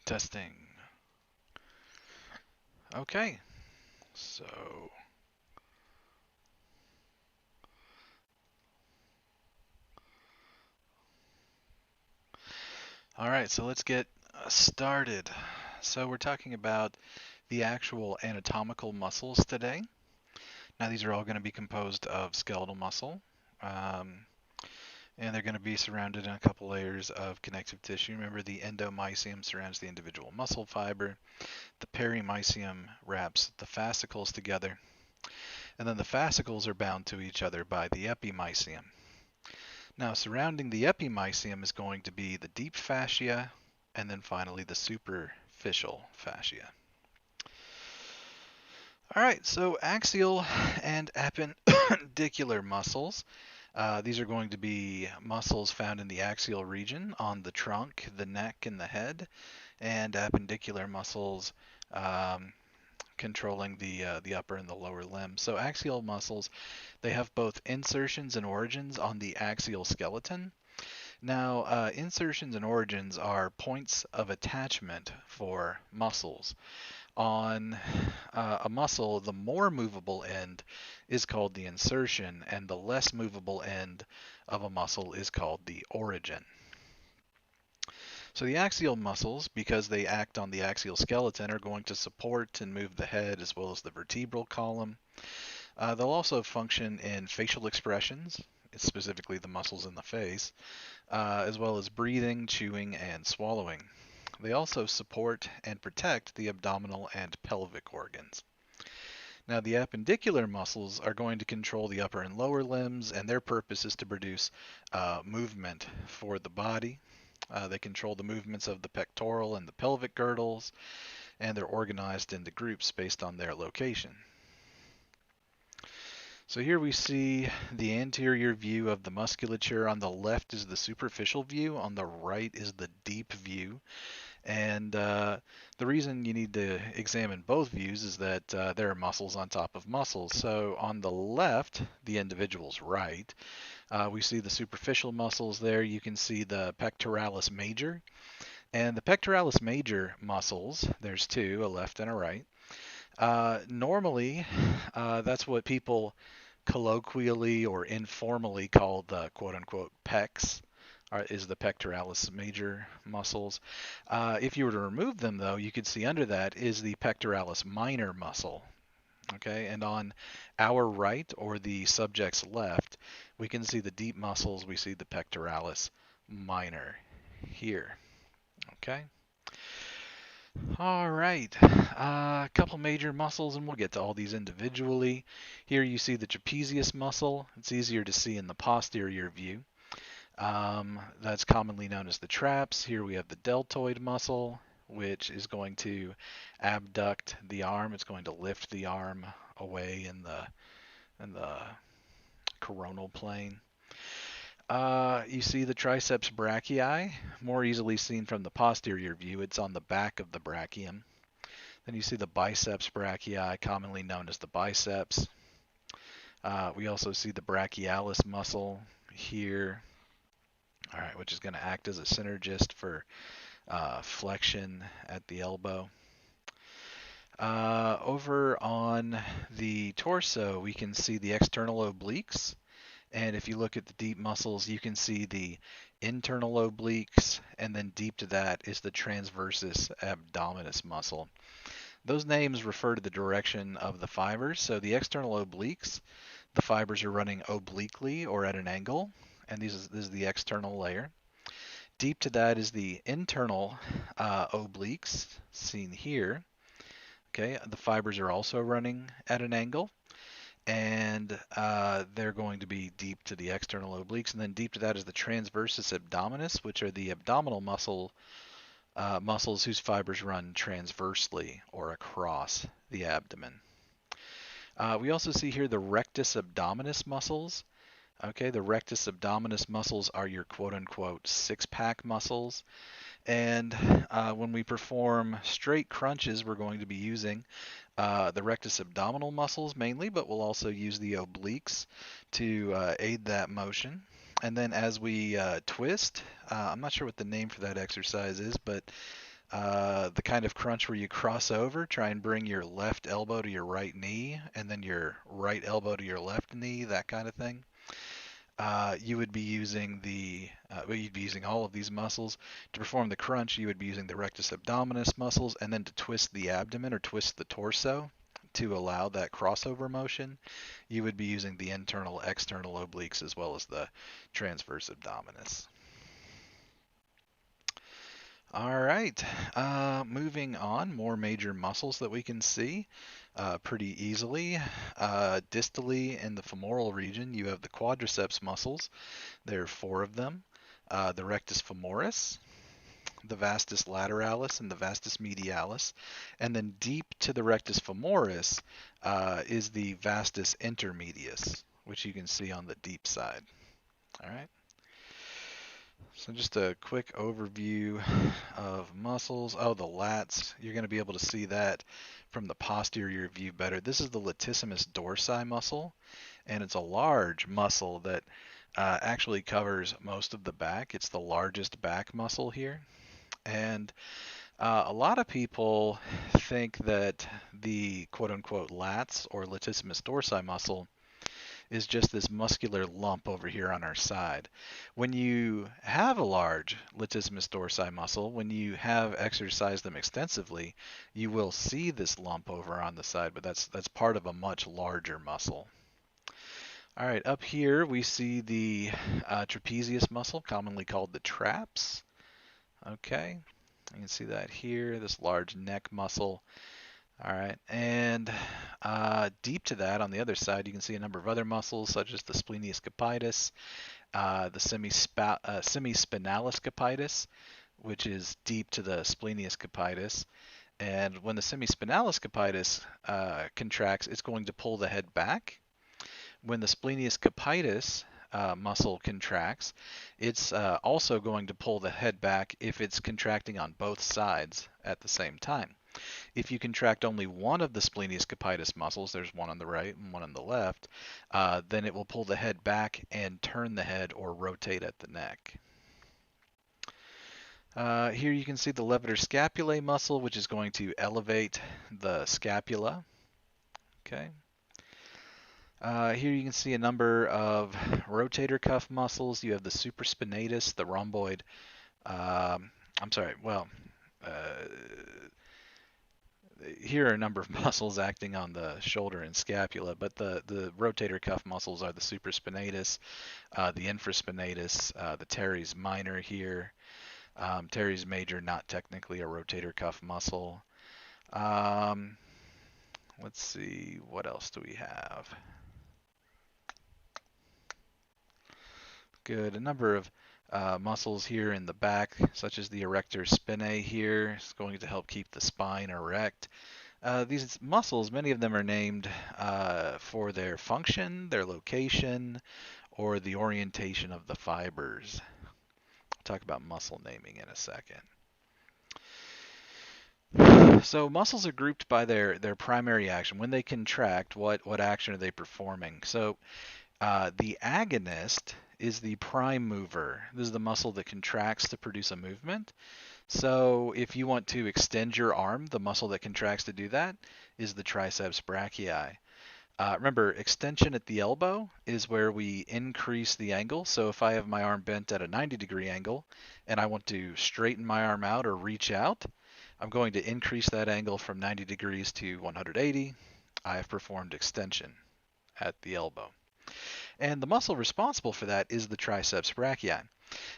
Testing. Okay, so all right, so let's get started. So we're talking about the actual anatomical muscles today. Now these are all going to be composed of skeletal muscle, um, and they're going to be surrounded in a couple layers of connective tissue. Remember, the endomysium surrounds the individual muscle fiber. The perimysium wraps the fascicles together, and then the fascicles are bound to each other by the epimysium. Now, surrounding the epimysium is going to be the deep fascia, and then finally the superficial fascia. All right, so axial and appendicular muscles. These are going to be muscles found in the axial region on the trunk, the neck, and the head, and appendicular muscles um, controlling the upper and the lower limbs. So axial muscles, they have both insertions and origins on the axial skeleton. Now, insertions and origins are points of attachment for muscles. On a muscle, the more movable end is called the insertion, and the less movable end of a muscle is called the origin. So the axial muscles, because they act on the axial skeleton, are going to support and move the head as well as the vertebral column. They'll also function in facial expressions, specifically the muscles in the face, as well as breathing, chewing, and swallowing. They also support and protect the abdominal and pelvic organs. Now, the appendicular muscles are going to control the upper and lower limbs, and their purpose is to produce movement for the body. They control the movements of the pectoral and the pelvic girdles, and they're organized into groups based on their location. So here we see the anterior view of the musculature. On the left is the superficial view, on the right is the deep view. And the reason you need to examine both views is that there are muscles on top of muscles. So on the left, the individual's right, we see the superficial muscles there. You can see the pectoralis major. And the pectoralis major muscles, there's two, a left and a right. Normally, that's what people colloquially or informally call the quote unquote pecs, is the pectoralis major muscles. If you were to remove them, though, you could see under that is the pectoralis minor muscle. Okay, and on our right or the subject's left, we can see the deep muscles. We see the pectoralis minor here. Okay. All right, a couple major muscles, and we'll get to all these individually. Here you see the trapezius muscle. It's easier to see in the posterior view. That's commonly known as the traps. Here we have the deltoid muscle, which is going to abduct the arm. It's going to lift the arm away in the coronal plane. You see the triceps brachii, more easily seen from the posterior view. It's on the back of the brachium. Then you see the biceps brachii, commonly known as the biceps. We also see the brachialis muscle here, all right, which is going to act as a synergist for flexion at the elbow. Over on the torso, we can see the external obliques. And if you look at the deep muscles, you can see the internal obliques, and then deep to that is the transversus abdominis muscle. Those names refer to the direction of the fibers. So the external obliques, the fibers are running obliquely or at an angle, and this is the external layer. Deep to that is the internal obliques, seen here. Okay, the fibers are also running at an angle, and they're going to be deep to the external obliques. And then deep to that is the transversus abdominis, which are the abdominal muscles whose fibers run transversely or across the abdomen. We also see here the rectus abdominis muscles. Okay, the rectus abdominis muscles are your quote-unquote six-pack muscles. And when we perform straight crunches, we're going to be using the rectus abdominal muscles mainly, but we'll also use the obliques to aid that motion. And then as we twist, I'm not sure what the name for that exercise is, but The kind of crunch where you cross over, try and bring your left elbow to your right knee, and then your right elbow to your left knee, that kind of thing. You would be using you'd be using all of these muscles. To perform the crunch, you would be using the rectus abdominis muscles, and then to twist the abdomen or twist the torso to allow that crossover motion, you would be using the internal, external obliques as well as the transverse abdominis. All right, moving on, more major muscles that we can see pretty easily. Distally in the femoral region, you have the quadriceps muscles. There are four of them. The rectus femoris, the vastus lateralis, and the vastus medialis. And then deep to the rectus femoris is the vastus intermedius, which you can see on the deep side. All right. So just a quick overview of muscles. Oh, the lats. You're going to be able to see that from the posterior view better. This is the latissimus dorsi muscle, and it's a large muscle that actually covers most of the back. It's the largest back muscle here. And a lot of people think that the quote-unquote lats or latissimus dorsi muscle is just this muscular lump over here on our side. When you have a large latissimus dorsi muscle, when you have exercised them extensively, you will see this lump over on the side, but that's part of a much larger muscle. All right, up here we see the trapezius muscle, commonly called the traps. Okay, you can see that here, this large neck muscle. All right, and deep to that on the other side, you can see a number of other muscles such as the splenius capitis, the semispinalis capitis, which is deep to the splenius capitis. And when the semispinalis capitis contracts, it's going to pull the head back. When the splenius capitis muscle contracts, it's also going to pull the head back if it's contracting on both sides at the same time. If you contract only one of the splenius capitis muscles, there's one on the right and one on the left, then it will pull the head back and turn the head or rotate at the neck. Here you can see the levator scapulae muscle, which is going to elevate the scapula. Okay. Here you can see a number of rotator cuff muscles. You have the supraspinatus, the rhomboid. Here are a number of muscles acting on the shoulder and scapula, but the rotator cuff muscles are the supraspinatus, the infraspinatus, the teres minor here. Teres major, not technically a rotator cuff muscle. Let's see, what else do we have? Good, a number of muscles here in the back, such as the erector spinae here. It's going to help keep the spine erect. These muscles, many of them are named for their function, their location, or the orientation of the fibers. I'll talk about muscle naming in a second. So muscles are grouped by their primary action. When they contract, what action are they performing? So the agonist is the prime mover. This is the muscle that contracts to produce a movement. So if you want to extend your arm, the muscle that contracts to do that is the triceps brachii. Remember, extension at the elbow is where we increase the angle. So if I have my arm bent at a 90-degree angle and I want to straighten my arm out or reach out, I'm going to increase that angle from 90 degrees to 180. I have performed extension at the elbow. And the muscle responsible for that is the triceps brachii.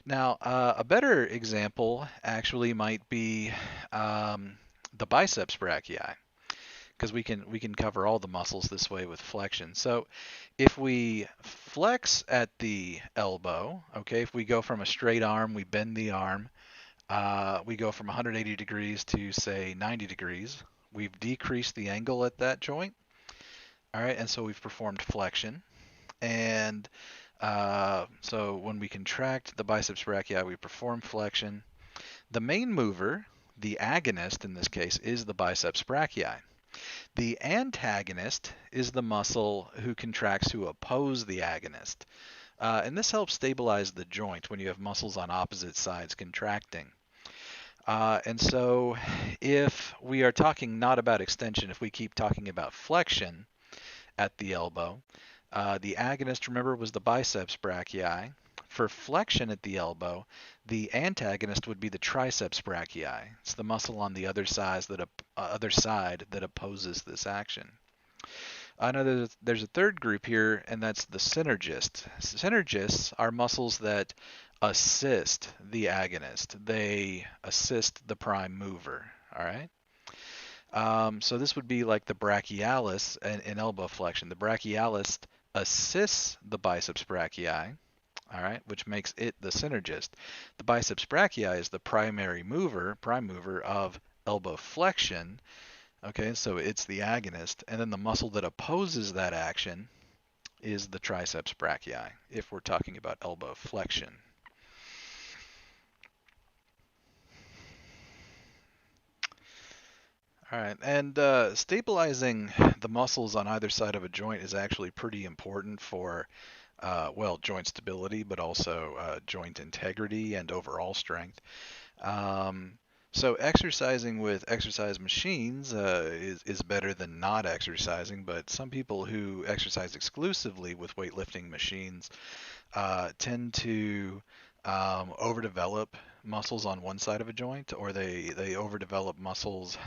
Now, a better example actually might be the biceps brachii, because we can cover all the muscles this way with flexion. So if we flex at the elbow, okay, if we go from a straight arm, we bend the arm, we go from 180 degrees to, say, 90 degrees. We've decreased the angle at that joint. All right, and so we've performed flexion. And so when we contract the biceps brachii, we perform flexion. The main mover, the agonist in this case, is the biceps brachii. The antagonist is the muscle who contracts to oppose the agonist. And this helps stabilize the joint when you have muscles on opposite sides contracting. And so if we are talking not about extension, if we keep talking about flexion at the elbow, the agonist, remember, was the biceps brachii. For flexion at the elbow, the antagonist would be the triceps brachii. It's the muscle on the other side that opposes this action. I know there's a third group here, and that's the synergist. Synergists are muscles that assist the agonist. They assist the prime mover. All right. So this would be like the brachialis in elbow flexion. The brachialis assists the biceps brachii, all right, which makes it the synergist. The biceps brachii is the prime mover of elbow flexion. Okay, so it's the agonist, and then the muscle that opposes that action is the triceps brachii, if we're talking about elbow flexion. All right, and stabilizing the muscles on either side of a joint is actually pretty important for, well, joint stability, but also joint integrity and overall strength. Um, so exercising with exercise machines is better than not exercising, but some people who exercise exclusively with weightlifting machines tend to overdevelop muscles on one side of a joint, or they overdevelop muscles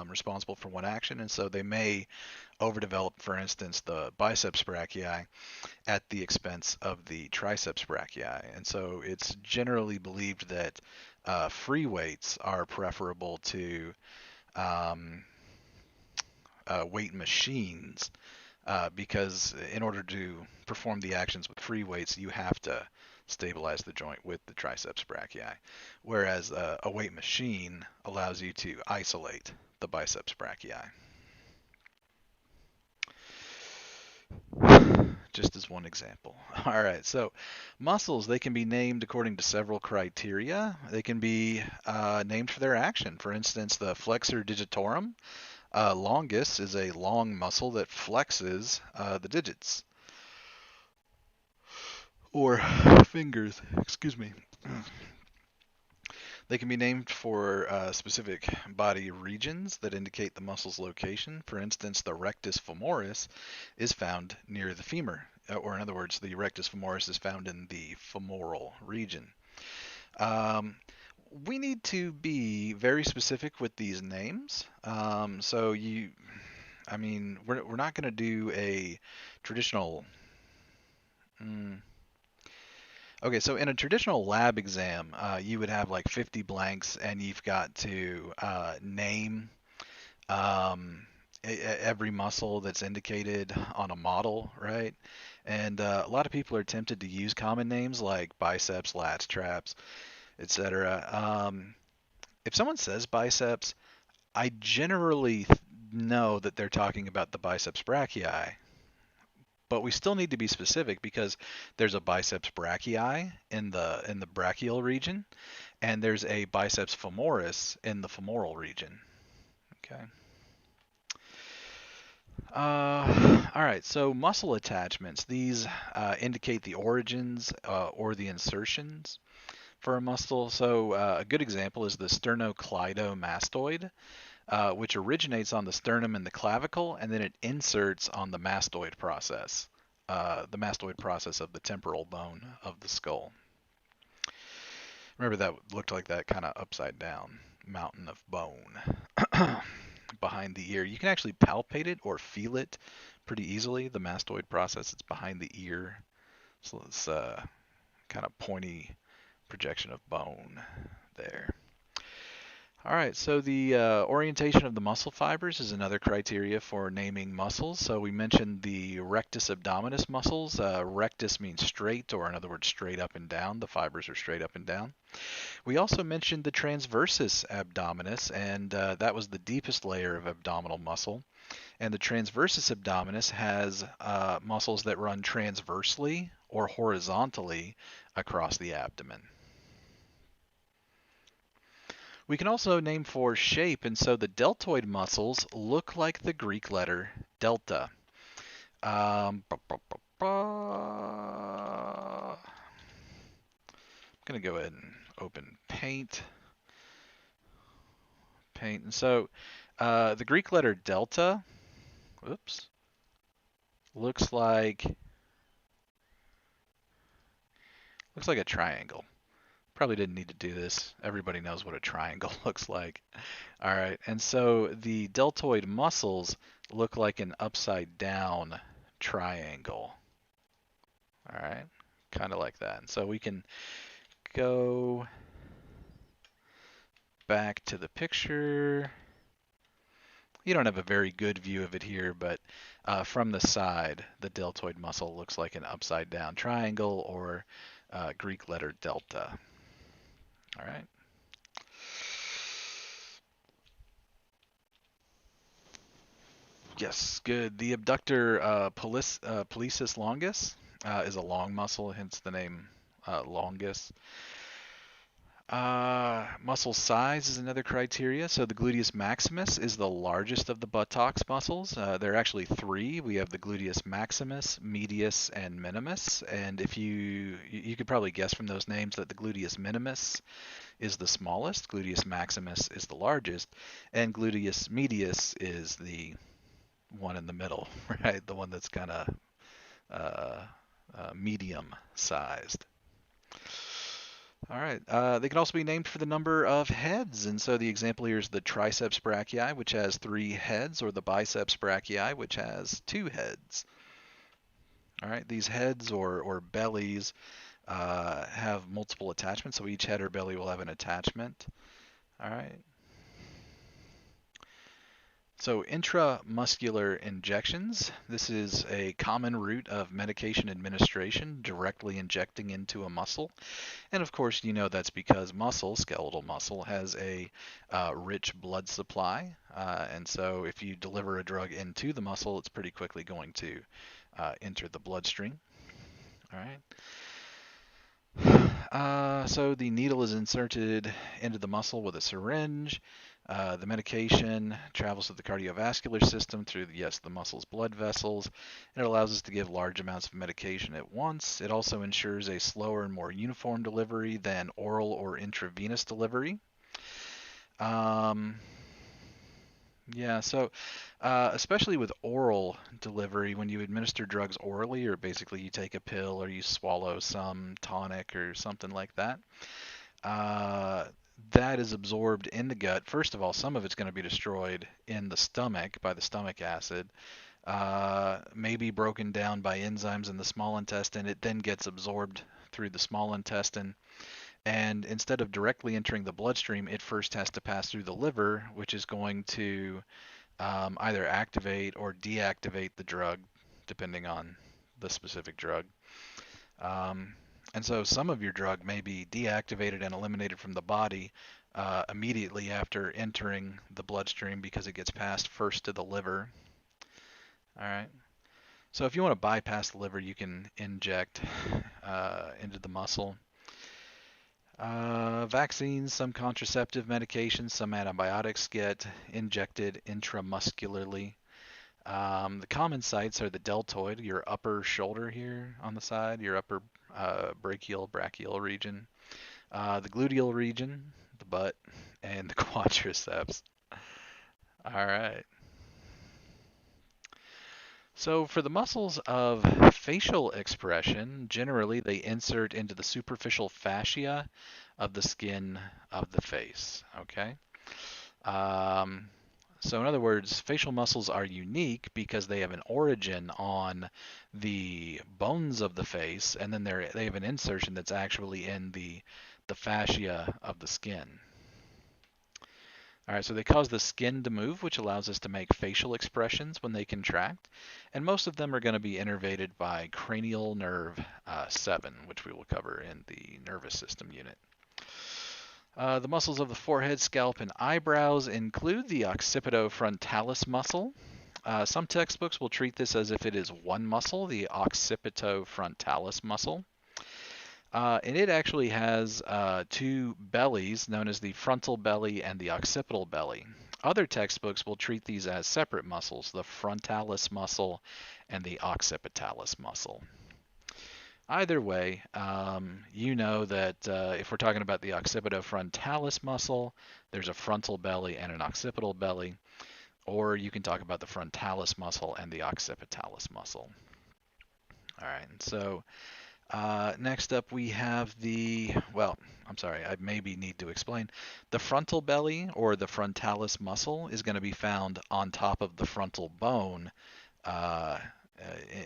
responsible for one action, and so they may overdevelop, for instance, the biceps brachii at the expense of the triceps brachii. And so it's generally believed that free weights are preferable to um, weight machines because in order to perform the actions with free weights, you have to stabilize the joint with the triceps brachii, whereas a weight machine allows you to isolate the biceps brachii. Just as one example. All right, so muscles, they can be named according to several criteria. They can be named for their action. For instance, the flexor digitorum longus is a long muscle that flexes the digits or fingers, excuse me. They can be named for specific body regions that indicate the muscle's location. For instance, the rectus femoris is found near the femur, or in other words, the rectus femoris is found in the femoral region. Um, we need to be very specific with these names. I mean, we're not going to do a traditional. Mm, Okay, so in a traditional lab exam, you would have like 50 blanks, and you've got to name every muscle that's indicated on a model, right? And a lot of people are tempted to use common names like biceps, lats, traps, etc. If someone says biceps, I generally know that they're talking about the biceps brachii, but we still need to be specific because there's a biceps brachii in the brachial region, and there's a biceps femoris in the femoral region. Okay. All right. So muscle attachments. These indicate the origins or the insertions for a muscle. So a good example is the sternocleidomastoid, which originates on the sternum and the clavicle, and then it inserts on the mastoid process of the temporal bone of the skull. Remember that looked like that kind of upside down mountain of bone behind the ear. You can actually palpate it or feel it pretty easily. The mastoid process, it's behind the ear. So it's kind of pointy projection of bone there. All right, so the orientation of the muscle fibers is another criteria for naming muscles. So we mentioned the rectus abdominis muscles. Rectus means straight, or in other words, straight up and down. The fibers are straight up and down. We also mentioned the transversus abdominis, and that was the deepest layer of abdominal muscle. And the transversus abdominis has muscles that run transversely or horizontally across the abdomen. We can also name for shape, and so the deltoid muscles look like the Greek letter delta. I'm going to go ahead and open Paint. paint. And so the Greek letter delta, oops, looks like a triangle. Probably didn't need to do this. Everybody knows what a triangle looks like. All right, and so the deltoid muscles look like an upside down triangle. All right, kind of like that. And so we can go back to the picture. You don't have a very good view of it here, but from the side, the deltoid muscle looks like an upside down triangle or Greek letter delta. All right. Yes, good. The abductor pollicis longus is a long muscle, hence the name longus. Muscle size is another criteria. So the gluteus maximus is the largest of the buttocks muscles. There are actually three. We have the gluteus maximus, medius, and minimus. And if you could probably guess from those names that the gluteus minimus is the smallest, gluteus maximus is the largest, and gluteus medius is the one in the middle, right? The one that's kind of medium sized. All right. They can also be named for the number of heads. And so the example here is the triceps brachii, which has 3 heads, or the biceps brachii, which has 2 heads. All right. These heads or bellies have multiple attachments. So each head or belly will have an attachment. All right. So intramuscular injections, this is a common route of medication administration, directly injecting into a muscle. And of course, you know that's because muscle, skeletal muscle, has a rich blood supply. And so if you deliver a drug into the muscle, it's pretty quickly going to enter the bloodstream. All right. So the needle is inserted into the muscle with a syringe. The medication travels through the cardiovascular system through, the muscle's blood vessels. It allows us to give large amounts of medication at once. It also ensures a slower and more uniform delivery than oral or intravenous delivery. Especially with oral delivery, when you administer drugs orally, or basically you take a pill or you swallow some tonic or something like that, that is absorbed in the gut. First of all, some of it's going to be destroyed in the stomach by the stomach acid, maybe broken down by enzymes in the small intestine. It then gets absorbed through the small intestine. And instead of directly entering the bloodstream, it first has to pass through the liver, which is going to either activate or deactivate the drug, depending on the specific drug. And so some of your drug may be deactivated and eliminated from the body immediately after entering the bloodstream because it gets passed first to the liver. All right. So if you want to bypass the liver, you can inject into the muscle. Vaccines, some contraceptive medications, some antibiotics get injected intramuscularly. The common sites are the deltoid, your upper shoulder here on the side, your upper brachial region, the gluteal region, the butt, and the quadriceps. All right. So for the muscles of facial expression, generally they insert into the superficial fascia of the skin of the face. Okay. So in other words, facial muscles are unique because they have an origin on the bones of the face, and then they have an insertion that's actually in the fascia of the skin. All right, so they cause the skin to move, which allows us to make facial expressions when they contract, and most of them are going to be innervated by cranial nerve 7, which we will cover in the nervous system unit. The muscles of the forehead, scalp, and eyebrows include the occipitofrontalis muscle. Some textbooks will treat this as if it is one muscle, the occipitofrontalis muscle. And it actually has 2 bellies, known as the frontal belly and the occipital belly. Other textbooks will treat these as separate muscles, the frontalis muscle and the occipitalis muscle. Either way, you know that if we're talking about the occipitofrontalis muscle, there's a frontal belly and an occipital belly, or you can talk about the frontalis muscle and the occipitalis muscle. All right, so next up we have I'm sorry, I maybe need to explain. The frontal belly or the frontalis muscle is going to be found on top of the frontal bone uh,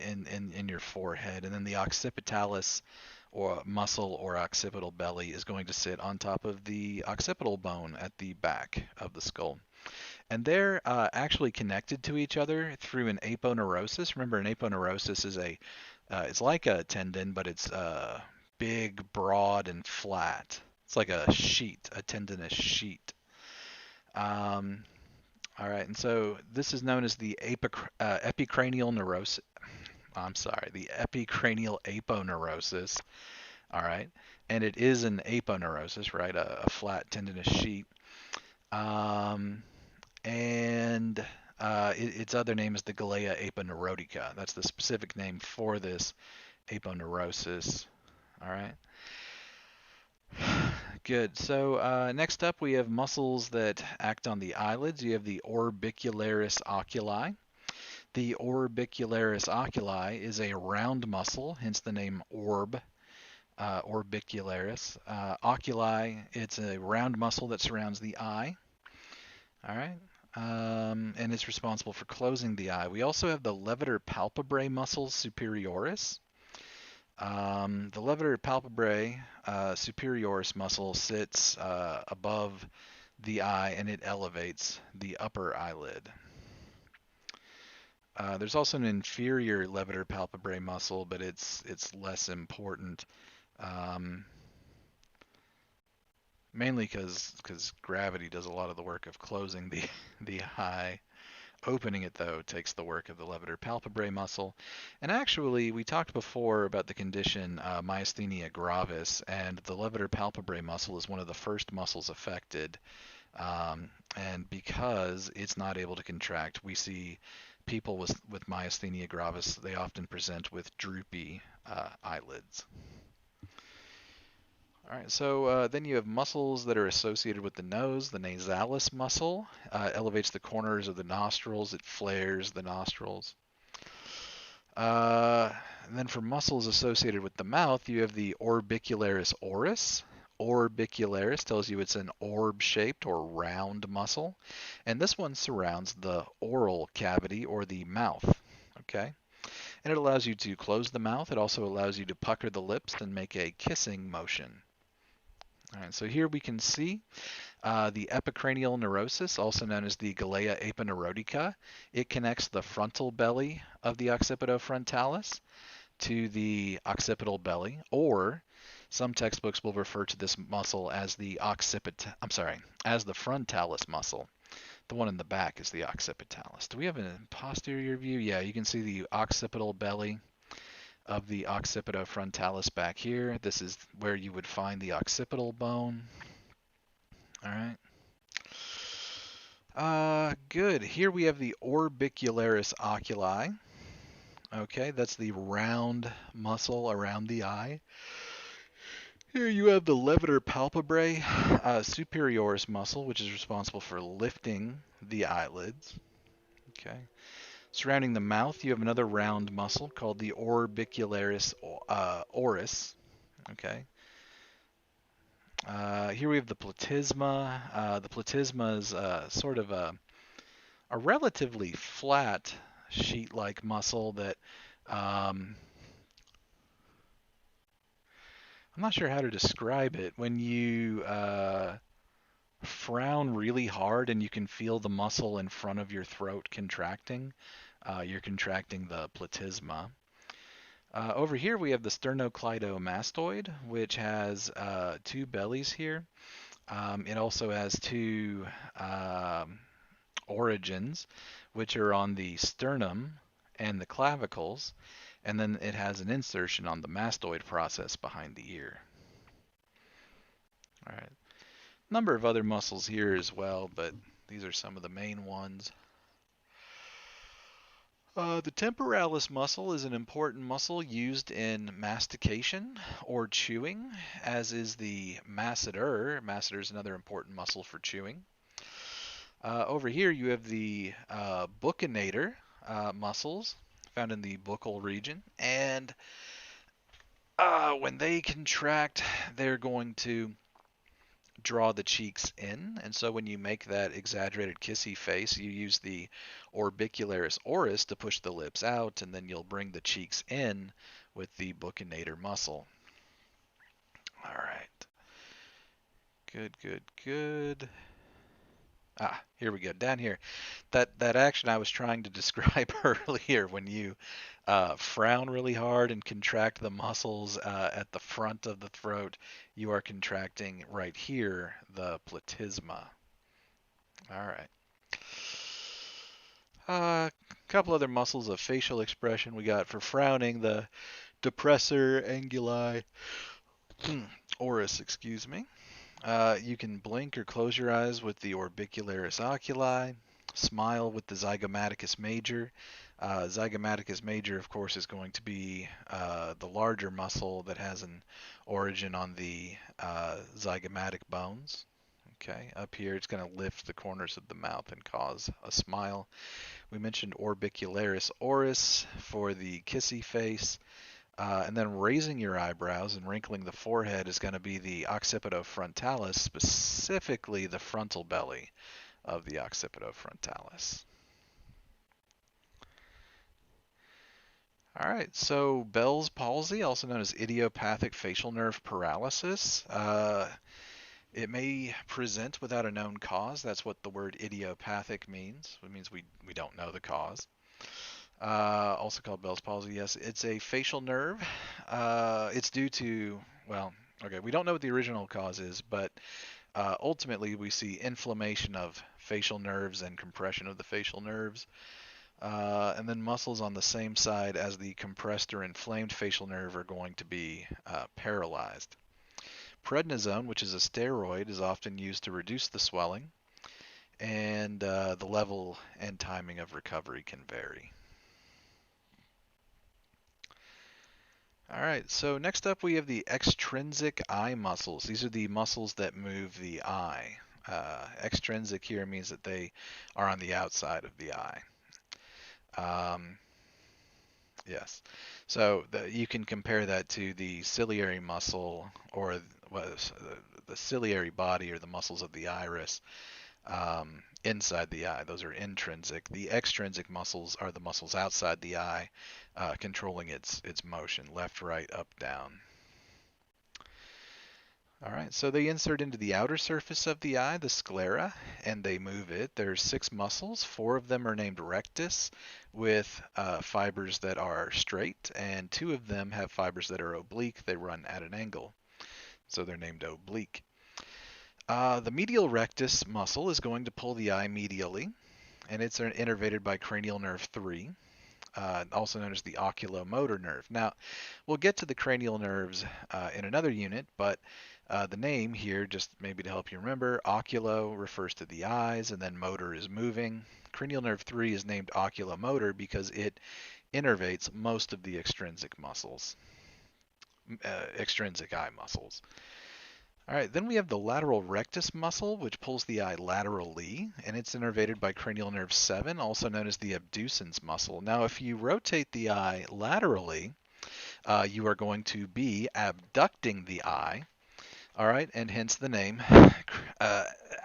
in your forehead, and then the occipitalis or muscle or occipital belly is going to sit on top of the occipital bone at the back of the skull. And they're actually connected to each other through an aponeurosis. Remember, an aponeurosis is it's like a tendon, but it's big, broad, and flat. It's like a sheet, a tendinous sheet. Um, all right, and so this is known as the epicranial neurosis. I'm sorry, the epicranial aponeurosis. All right, and it is an aponeurosis, right? A flat tendinous sheet. Um, and its other name is the Galea aponeurotica. That's the specific name for this aponeurosis. All right. Good. So next up, we have muscles that act on the eyelids. You have the orbicularis oculi. The orbicularis oculi is a round muscle, hence the name orbicularis. Oculi, it's a round muscle that surrounds the eye. All right. And it's responsible for closing the eye. We also have the levator palpebrae muscles superioris. The levator palpebrae superioris muscle sits above the eye and it elevates the upper eyelid. There's also an inferior levator palpebrae muscle, but it's less important, mainly because gravity does a lot of the work of closing the eye. Opening it, though, takes the work of the levator palpebrae muscle. And actually, we talked before about the condition myasthenia gravis, and the levator palpebrae muscle is one of the first muscles affected. And because it's not able to contract, we see people with myasthenia gravis, they often present with droopy eyelids. All right, so then you have muscles that are associated with the nose. The nasalis muscle elevates the corners of the nostrils. It flares the nostrils. And then for muscles associated with the mouth, you have the orbicularis oris. Orbicularis tells you it's an orb-shaped or round muscle. And this one surrounds the oral cavity or the mouth. Okay? And it allows you to close the mouth. It also allows you to pucker the lips and make a kissing motion. All right, so here we can see the epicranial neurosis, also known as the Galea aponeurotica. It connects the frontal belly of the occipitofrontalis to the occipital belly, or some textbooks will refer to this muscle as the as the frontalis muscle. The one in the back is the occipitalis. Do we have a posterior view? Yeah, you can see the occipital belly of the occipitofrontalis back here. This is where you would find the occipital bone. All right. Good. Here we have the orbicularis oculi. Okay, that's the round muscle around the eye. Here you have the levator palpebrae superioris muscle, which is responsible for lifting the eyelids. Okay. Surrounding the mouth, you have another round muscle called the orbicularis oris. Okay. Here we have the platysma. The platysma is sort of a relatively flat sheet-like muscle that I'm not sure how to describe it. When you frown really hard and you can feel the muscle in front of your throat contracting, you're contracting the platysma. Over here we have the sternocleidomastoid, which has two bellies here. It also has two origins, which are on the sternum and the clavicles, and then it has an insertion on the mastoid process behind the ear. All right. Number of other muscles here as well, but these are some of the main ones. The temporalis muscle is an important muscle used in mastication or chewing, as is the masseter. Masseter is another important muscle for chewing. Over here you have the buccinator muscles found in the buccal region, and when they contract, they're going to draw the cheeks in, and so when you make that exaggerated kissy face, you use the orbicularis oris to push the lips out, and then you'll bring the cheeks in with the buccinator muscle. All right. Good, good, good. Here we go. Down here, that action I was trying to describe earlier, when you frown really hard and contract the muscles at the front of the throat, you are contracting right here the platysma. All right. A couple other muscles of facial expression we got for frowning: the depressor anguli oris, excuse me. You can blink or close your eyes with the orbicularis oculi, smile with the zygomaticus major. Zygomaticus major, of course, is going to be the larger muscle that has an origin on the zygomatic bones. Okay, up here it's going to lift the corners of the mouth and cause a smile. We mentioned orbicularis oris for the kissy face. And then raising your eyebrows and wrinkling the forehead is going to be the occipitofrontalis, specifically the frontal belly of the occipitofrontalis. All right, so Bell's palsy, also known as idiopathic facial nerve paralysis. It may present without a known cause. That's what the word idiopathic means. It means we don't know the cause. Also called Bell's palsy, yes. It's a facial nerve. It's due to, well, okay, we don't know what the original cause is, but ultimately we see inflammation of facial nerves and compression of the facial nerves. And then muscles on the same side as the compressed or inflamed facial nerve are going to be paralyzed. Prednisone, which is a steroid, is often used to reduce the swelling, and the level and timing of recovery can vary. All right, so next up we have the extrinsic eye muscles. These are the muscles that move the eye. Extrinsic here means that they are on the outside of the eye. Yes, so you can compare that to the ciliary muscle, or the ciliary body, or the muscles of the iris inside the eye. Those are intrinsic. The extrinsic muscles are the muscles outside the eye, controlling its motion, left, right, up, down. All right, so they insert into the outer surface of the eye, the sclera, and they move it. There's 6 muscles. 4 of them are named rectus, with fibers that are straight, and 2 of them have fibers that are oblique. They run at an angle, so they're named oblique. The medial rectus muscle is going to pull the eye medially, and it's innervated by cranial nerve 3, also known as the oculomotor nerve. Now, we'll get to the cranial nerves in another unit, but the name here, just maybe to help you remember, oculo refers to the eyes, and then motor is moving. Cranial nerve 3 is named oculomotor because it innervates most of the extrinsic muscles, extrinsic eye muscles. All right, then we have the lateral rectus muscle, which pulls the eye laterally, and it's innervated by cranial nerve 7, also known as the abducens muscle. Now, if you rotate the eye laterally, you are going to be abducting the eye, all right, and hence the name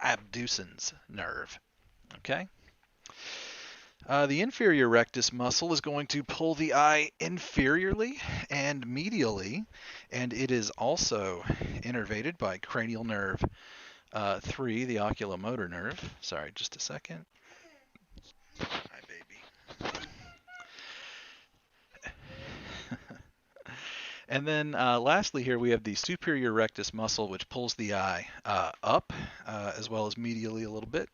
abducens nerve, okay? The inferior rectus muscle is going to pull the eye inferiorly and medially, and it is also innervated by cranial nerve 3, the oculomotor nerve. Sorry, just a second. Hi, baby. And then lastly here we have the superior rectus muscle, which pulls the eye up as well as medially a little bit.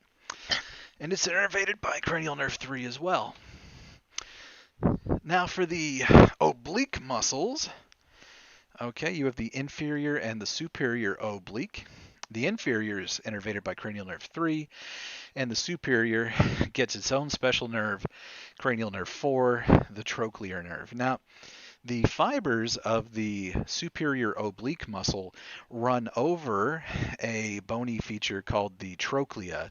And it's innervated by cranial nerve 3 as well. Now for the oblique muscles, okay, you have the inferior and the superior oblique. The inferior is innervated by cranial nerve 3, And the superior gets its own special nerve, cranial nerve 4, the trochlear nerve. Now, the fibers of the superior oblique muscle run over a bony feature called the trochlea,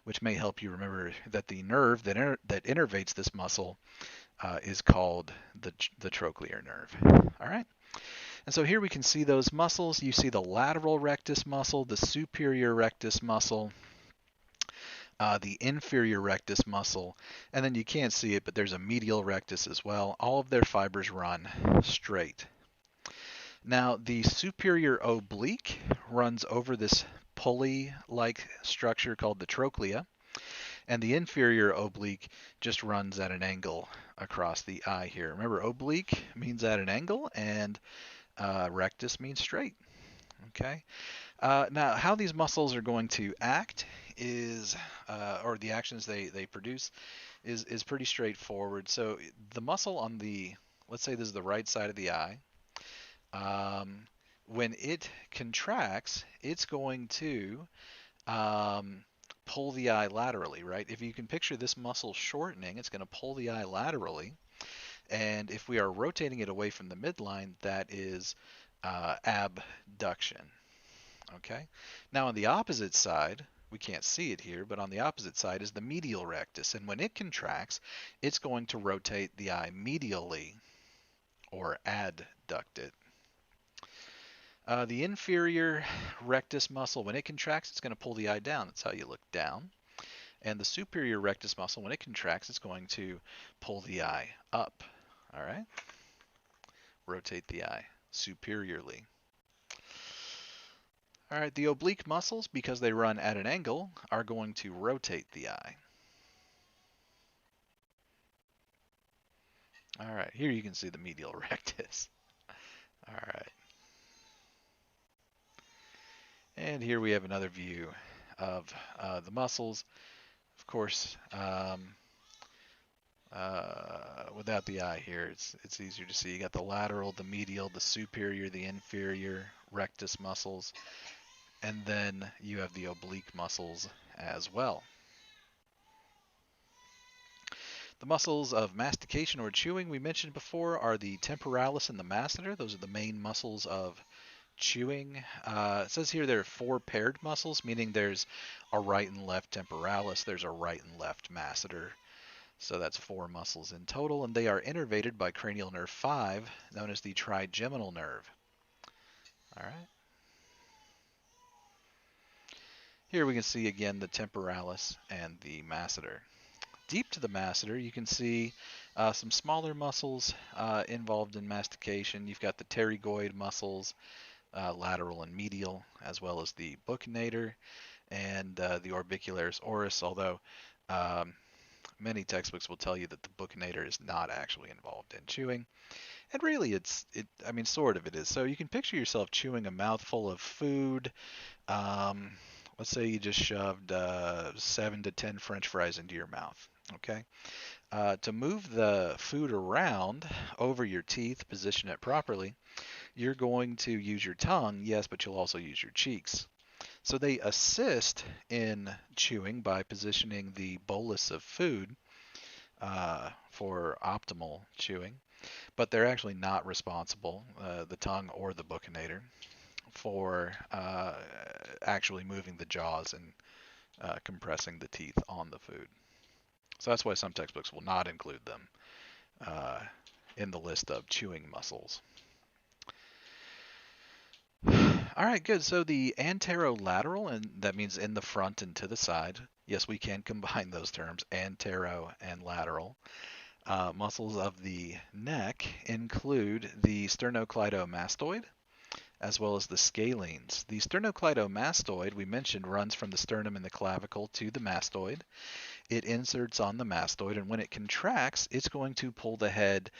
which may help you remember that the nerve that innervates this muscle is called the trochlear nerve. All right. And so here we can see those muscles. You see the lateral rectus muscle, the superior rectus muscle, the inferior rectus muscle, and then you can't see it, but there's a medial rectus as well. All of their fibers run straight. Now, the superior oblique runs over this pulley-like structure called the trochlea, and the inferior oblique just runs at an angle across the eye here. Remember, oblique means at an angle, and rectus means straight. Okay. Now, how these muscles are going to act is, or the actions they produce, is pretty straightforward. So the muscle on the, let's say this is the right side of the eye, when it contracts, it's going to pull the eye laterally, right? If you can picture this muscle shortening, it's going to pull the eye laterally. And if we are rotating it away from the midline, that is abduction. Okay. Now on the opposite side, we can't see it here, but on the opposite side is the medial rectus. And when it contracts, it's going to rotate the eye medially, or adduct it. The inferior rectus muscle, when it contracts, it's going to pull the eye down. That's how you look down. And the superior rectus muscle, when it contracts, it's going to pull the eye up. All right? Rotate the eye superiorly. All right, the oblique muscles, because they run at an angle, are going to rotate the eye. All right, here you can see the medial rectus. All right. And here we have another view of the muscles. Of course, without the eye here, it's easier to see. You got the lateral, the medial, the superior, the inferior rectus muscles, and then you have the oblique muscles as well. The muscles of mastication or chewing we mentioned before are the temporalis and the masseter. Those are the main muscles of chewing. It says here there are 4 paired muscles, meaning there's a right and left temporalis, there's a right and left masseter. So that's 4 muscles in total, and they are innervated by cranial nerve 5, known as the trigeminal nerve. All right. Here we can see again the temporalis and the masseter. Deep to the masseter, you can see some smaller muscles involved in mastication. You've got the pterygoid muscles, lateral and medial, as well as the buccinator and the orbicularis oris, although many textbooks will tell you that the buccinator is not actually involved in chewing. And really, I mean, sort of it is. So you can picture yourself chewing a mouthful of food. Let's say you just shoved 7 to 10 French fries into your mouth. Okay. To move the food around over your teeth, position it properly, you're going to use your tongue, yes, but you'll also use your cheeks. So they assist in chewing by positioning the bolus of food for optimal chewing, but they're actually not responsible, the tongue or the buccinator, for actually moving the jaws and compressing the teeth on the food. So that's why some textbooks will not include them in the list of chewing muscles. All right, good. So the anterolateral, and that means in the front and to the side. Yes, we can combine those terms, antero and lateral. Muscles of the neck include the sternocleidomastoid, as well as the scalenes. The sternocleidomastoid, we mentioned, runs from the sternum and the clavicle to the mastoid. It inserts on the mastoid, and when it contracts, it's going to pull the head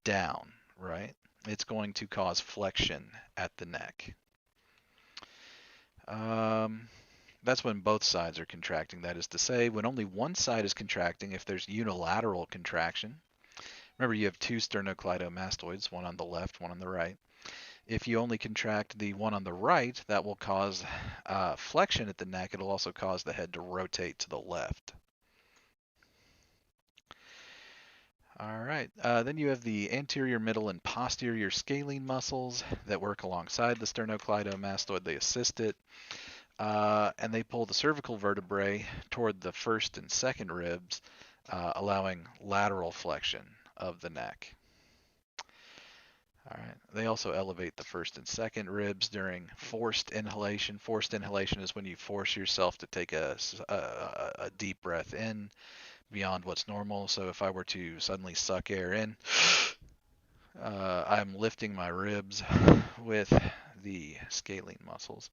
down, right? It's going to cause flexion at the neck. That's when both sides are contracting. That is to say, when only one side is contracting, if there's unilateral contraction. Remember, you have 2 sternocleidomastoids, one on the left, one on the right. If you only contract the one on the right, that will cause flexion at the neck. It'll also cause the head to rotate to the left. All right, then you have the anterior, middle, and posterior scalene muscles that work alongside the sternocleidomastoid. They assist it, and they pull the cervical vertebrae toward the first and second ribs, allowing lateral flexion of the neck. All right. They also elevate the first and second ribs during forced inhalation. Forced inhalation is when you force yourself to take a deep breath in beyond what's normal. So if I were to suddenly suck air in, I'm lifting my ribs with the scalene muscles.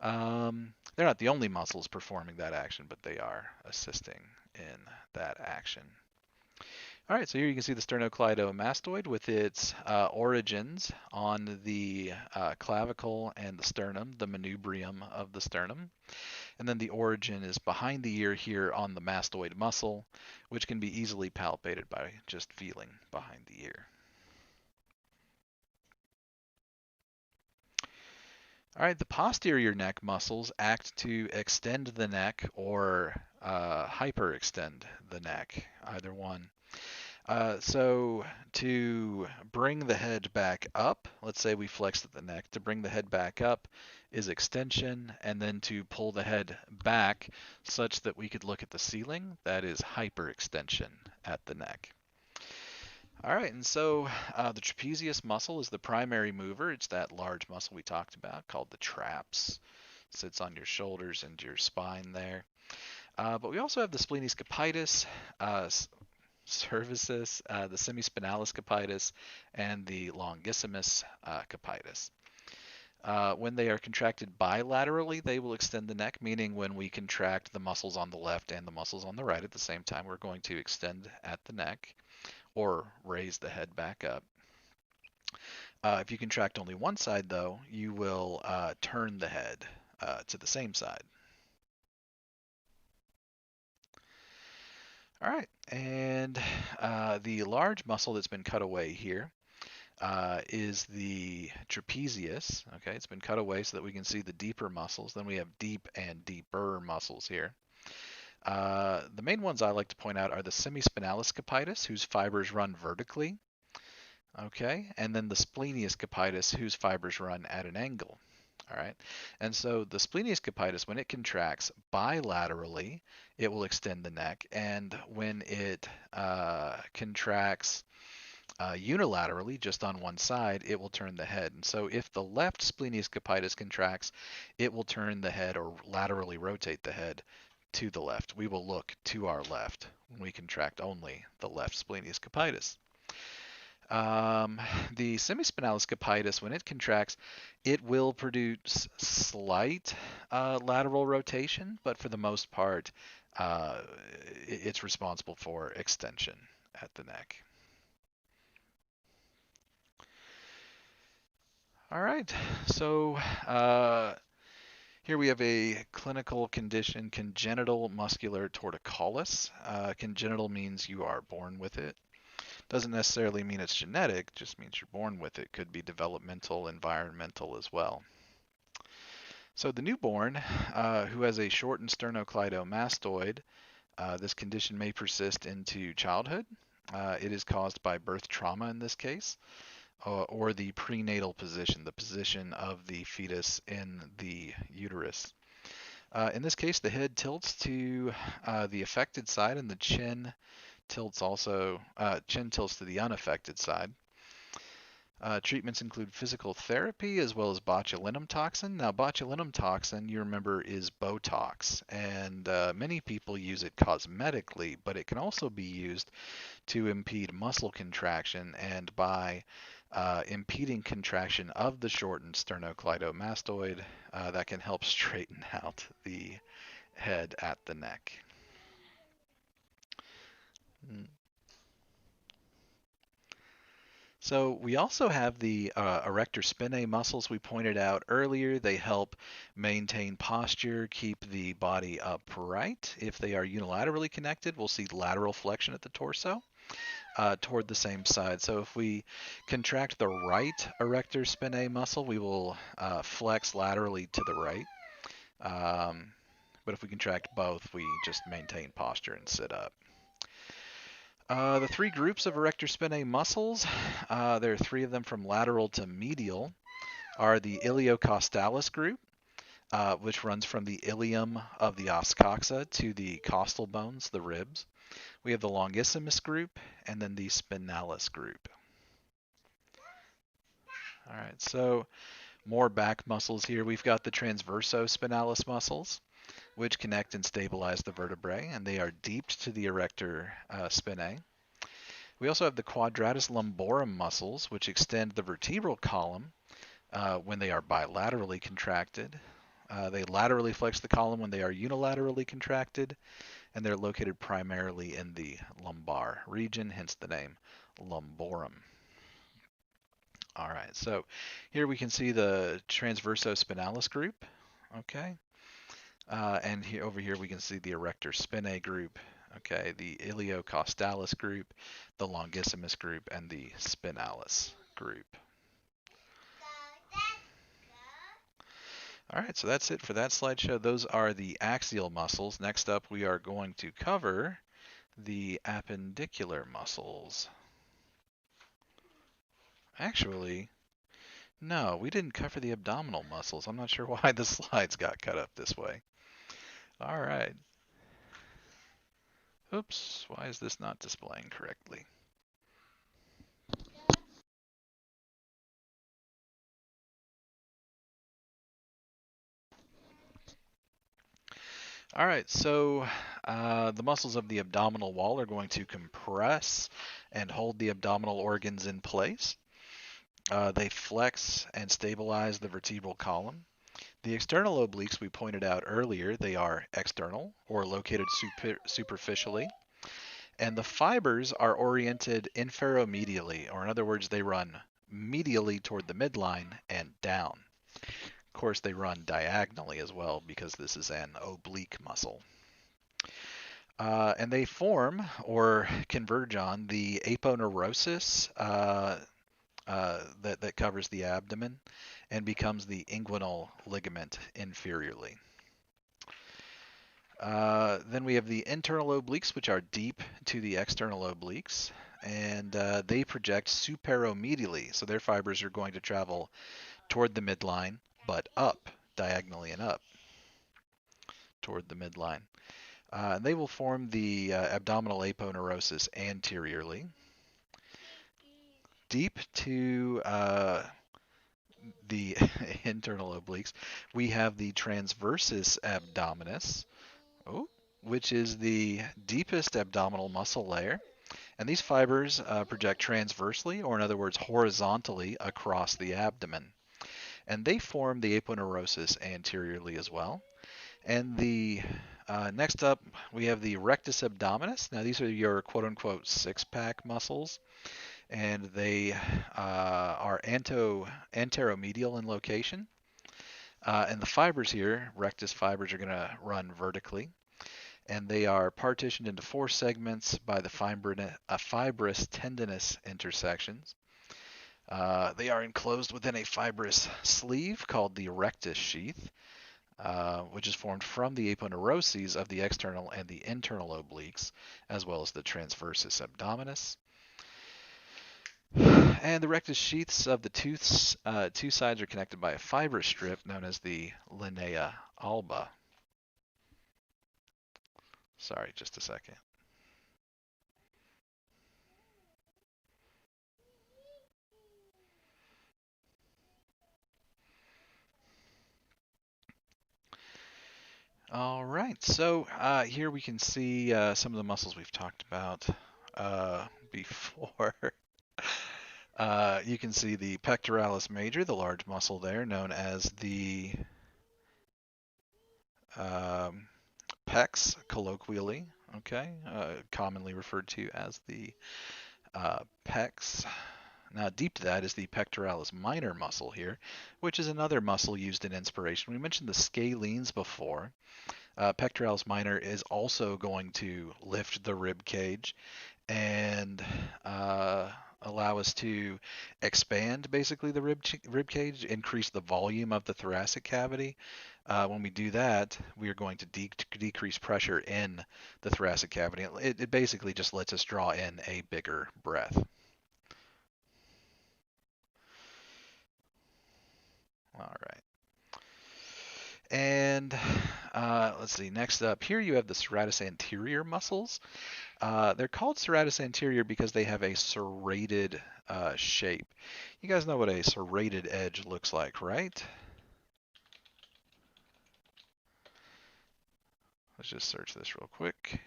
They're not the only muscles performing that action, but they are assisting in that action. All right, so here you can see the sternocleidomastoid with its origins on the clavicle and the sternum, the manubrium of the sternum. And then the origin is behind the ear here on the mastoid muscle, which can be easily palpated by just feeling behind the ear. All right, the posterior neck muscles act to extend the neck or hyperextend the neck, either one. So to bring the head back up, let's say we flexed at the neck, to bring the head back up is extension, and then to pull the head back such that we could look at the ceiling, that is hyperextension at the neck. All right, and so the trapezius muscle is the primary mover. It's that large muscle we talked about called the traps. Sits on your shoulders and your spine there. But we also have the splenius capitis, cervicis, the semispinalis capitis, and the longissimus capitis. When they are contracted bilaterally, they will extend the neck, meaning when we contract the muscles on the left and the muscles on the right at the same time, we're going to extend at the neck or raise the head back up. If you contract only one side, though, you will turn the head to the same side. All right, and the large muscle that's been cut away here is the trapezius. Okay, it's been cut away so that we can see the deeper muscles. Then we have deep and deeper muscles here. The main ones I like to point out are the semispinalis capitis, whose fibers run vertically. Okay, and then the splenius capitis, whose fibers run at an angle. All right, and so the splenius capitis, when it contracts bilaterally, it will extend the neck, and when it contracts unilaterally, just on one side, it will turn the head. And so if the left splenius capitis contracts, it will turn the head or laterally rotate the head to the left. We will look to our left when we contract only the left splenius capitis. The semispinalis capitis, when it contracts, it will produce slight lateral rotation, but for the most part, it's responsible for extension at the neck. All right, so here we have a clinical condition, congenital muscular torticollis. Congenital means you are born with it. Doesn't necessarily mean it's genetic, just means you're born with it. Could be developmental, environmental as well. So the newborn who has a shortened sternocleidomastoid, this condition may persist into childhood. It is caused by birth trauma in this case, or the prenatal position, the position of the fetus in the uterus. In this case, the head tilts to the affected side, and the chin tilts to the unaffected side. Treatments include physical therapy as well as botulinum toxin. Now, botulinum toxin, you remember, is Botox, and many people use it cosmetically, but it can also be used to impede muscle contraction, and by impeding contraction of the shortened sternocleidomastoid, that can help straighten out the head at the neck. So we also have the erector spinae muscles we pointed out earlier. They help maintain posture, keep the body upright. If they are unilaterally connected, we'll see lateral flexion at the torso toward the same side. So if we contract the right erector spinae muscle, we will flex laterally to the right. But if we contract both, we just maintain posture and sit up. The three groups of erector spinae muscles, there are three of them from lateral to medial, are the iliocostalis group, which runs from the ilium of the os coxa to the costal bones, the ribs. We have the longissimus group, and then the spinalis group. All right, so more back muscles here. We've got the transversospinalis muscles, which connect and stabilize the vertebrae, and they are deep to the erector spinae. We also have the quadratus lumborum muscles, which extend the vertebral column when they are bilaterally contracted. They laterally flex the column when they are unilaterally contracted, and they're located primarily in the lumbar region, hence the name lumborum. All right, so here we can see the transversospinalis group, okay? And here over here we can see the erector spinae group, okay, the iliocostalis group, the longissimus group, and the spinalis group. All right, so that's it for that slideshow. Those are the axial muscles. Next up, we are going to cover the appendicular muscles. Actually, no, we didn't cover the abdominal muscles. I'm not sure why the slides got cut up this way. All right. Oops, why is this not displaying correctly? All right, so the muscles of the abdominal wall are going to compress and hold the abdominal organs in place. They flex and stabilize the vertebral column. The external obliques we pointed out earlier, they are external or located superficially. And the fibers are oriented inferomedially, or in other words, they run medially toward the midline and down. Of course, they run diagonally as well because this is an oblique muscle. And they form or converge on the aponeurosis that covers the abdomen and becomes the inguinal ligament inferiorly. Then we have the internal obliques, which are deep to the external obliques, and they project superomedially. So their fibers are going to travel toward the midline, but up, diagonally and up toward the midline. They will form the abdominal aponeurosis anteriorly. Deep to the internal obliques, we have the transversus abdominis, which is the deepest abdominal muscle layer. And these fibers project transversely, or in other words, horizontally across the abdomen. And they form the aponeurosis anteriorly as well. And the next up, we have the rectus abdominis. Now, these are your quote-unquote six-pack muscles, and they are anteromedial in location. And the fibers here, rectus fibers, are going to run vertically, and they are partitioned into four segments by the fibrous tendinous intersections. They are enclosed within a fibrous sleeve called the rectus sheath, which is formed from the aponeuroses of the external and the internal obliques, as well as the transversus abdominis. And the rectus sheaths of the two sides are connected by a fibrous strip known as the linea alba. Sorry, just a second. All right, so here we can see some of the muscles we've talked about before. You can see the pectoralis major, the large muscle there, known as the pecs, colloquially, okay, commonly referred to as the pecs. Now, deep to that is the pectoralis minor muscle here, which is another muscle used in inspiration. We mentioned the scalenes before. Pectoralis minor is also going to lift the rib cage and allow us to expand basically the rib cage, increase the volume of the thoracic cavity. When we do that, we are going to decrease pressure in the thoracic cavity. It basically just lets us draw in a bigger breath. All right. And let's see, next up here you have the serratus anterior muscles. They're called serratus anterior because they have a serrated shape. You guys know what a serrated edge looks like, right? Let's just search this real quick.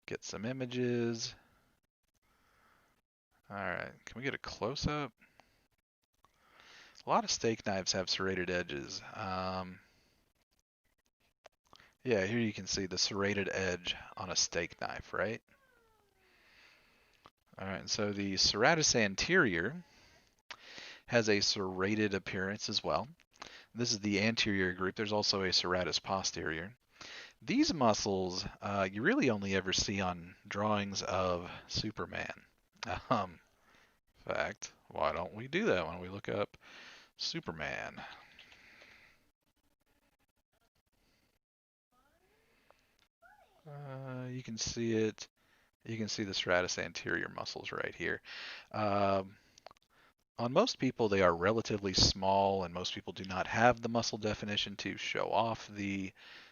Get some images. All right, can we get a close-up? A lot of steak knives have serrated edges. Yeah, here you can see the serrated edge on a steak knife, right? All right, so the serratus anterior has a serrated appearance as well. This is the anterior group. There's also a serratus posterior. These muscles you really only ever see on drawings of Superman. In fact, why don't we do that when we look up Superman? You can see it. You can see the serratus anterior muscles right here. On most people, they are relatively small, and most people do not have the muscle definition to show off the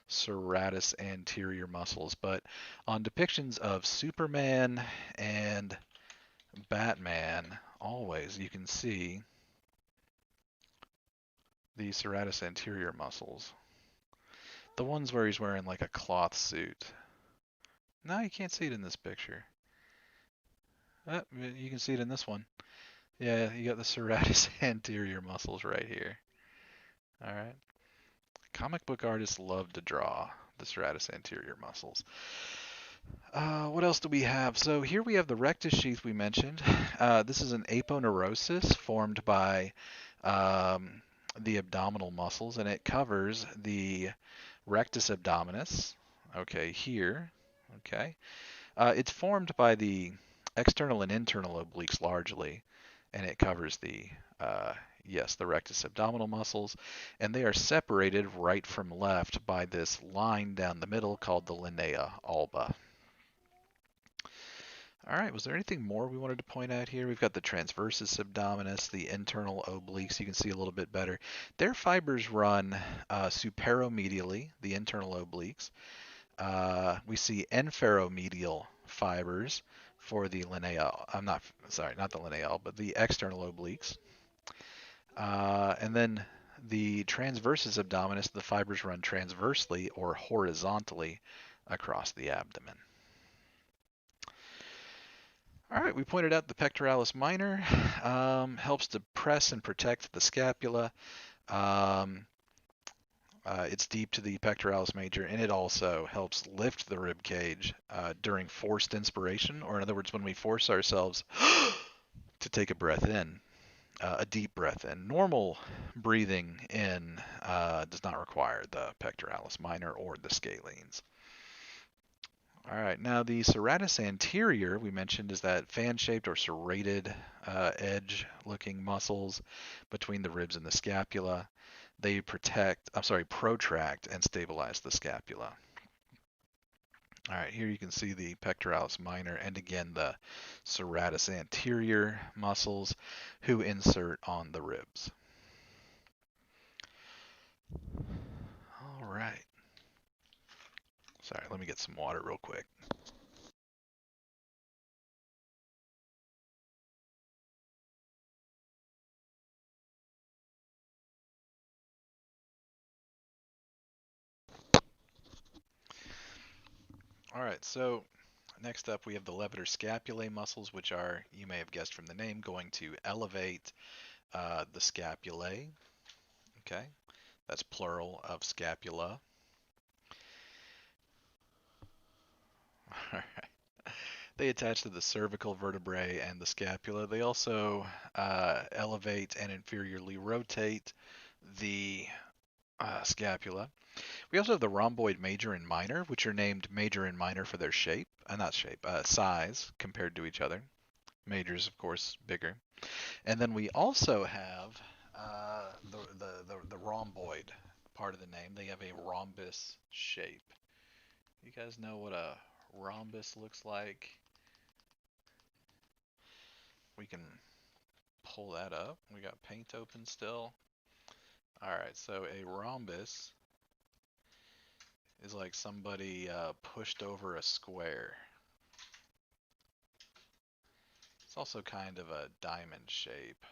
serratus anterior muscles. But on depictions of Superman and Batman, always you can see the serratus anterior muscles. The ones where he's wearing like a cloth suit. No, you can't see it in this picture. You can see it in this one. Yeah, you got the serratus anterior muscles right here. All right. Comic book artists love to draw the serratus anterior muscles. What else do we have? So here we have the rectus sheath we mentioned. This is an aponeurosis formed by the abdominal muscles, and it covers the rectus abdominis. Okay, here. Okay. It's formed by the external and internal obliques largely, and it covers the the rectus abdominal muscles, and they are separated right from left by this line down the middle called the linea alba. All right, was there anything more we wanted to point out here? We've got the transversus abdominis, the internal obliques. You can see a little bit better. Their fibers run superomedially, the internal obliques. We see inferomedial fibers for the linea. Not the linea, but the external obliques. And then the transversus abdominis, the fibers run transversely or horizontally across the abdomen. All right, we pointed out the pectoralis minor helps to press and protect the scapula. It's deep to the pectoralis major, and it also helps lift the rib cage during forced inspiration, or in other words, when we force ourselves to take a breath in, a deep breath in. Normal breathing in does not require the pectoralis minor or the scalenes. All right, now the serratus anterior we mentioned is that fan-shaped or serrated edge-looking muscles between the ribs and the scapula. They protract and stabilize the scapula. All right, here you can see the pectoralis minor and again the serratus anterior muscles who insert on the ribs. All right. Sorry, let me get some water real quick. All right, so next up we have the levator scapulae muscles, which are, you may have guessed from the name, going to elevate the scapulae. Okay, that's plural of scapula. All right. They attach to the cervical vertebrae and the scapula. They also elevate and inferiorly rotate the scapula. We also have the rhomboid major and minor, which are named major and minor for their shape, not shape, size compared to each other. Major's, of course, bigger. And then we also have the rhomboid part of the name. They have a rhombus shape. You guys know what a rhombus looks like? We can pull that up. We got paint open still. All right, so a rhombus is like somebody pushed over a square. It's also kind of a diamond shape.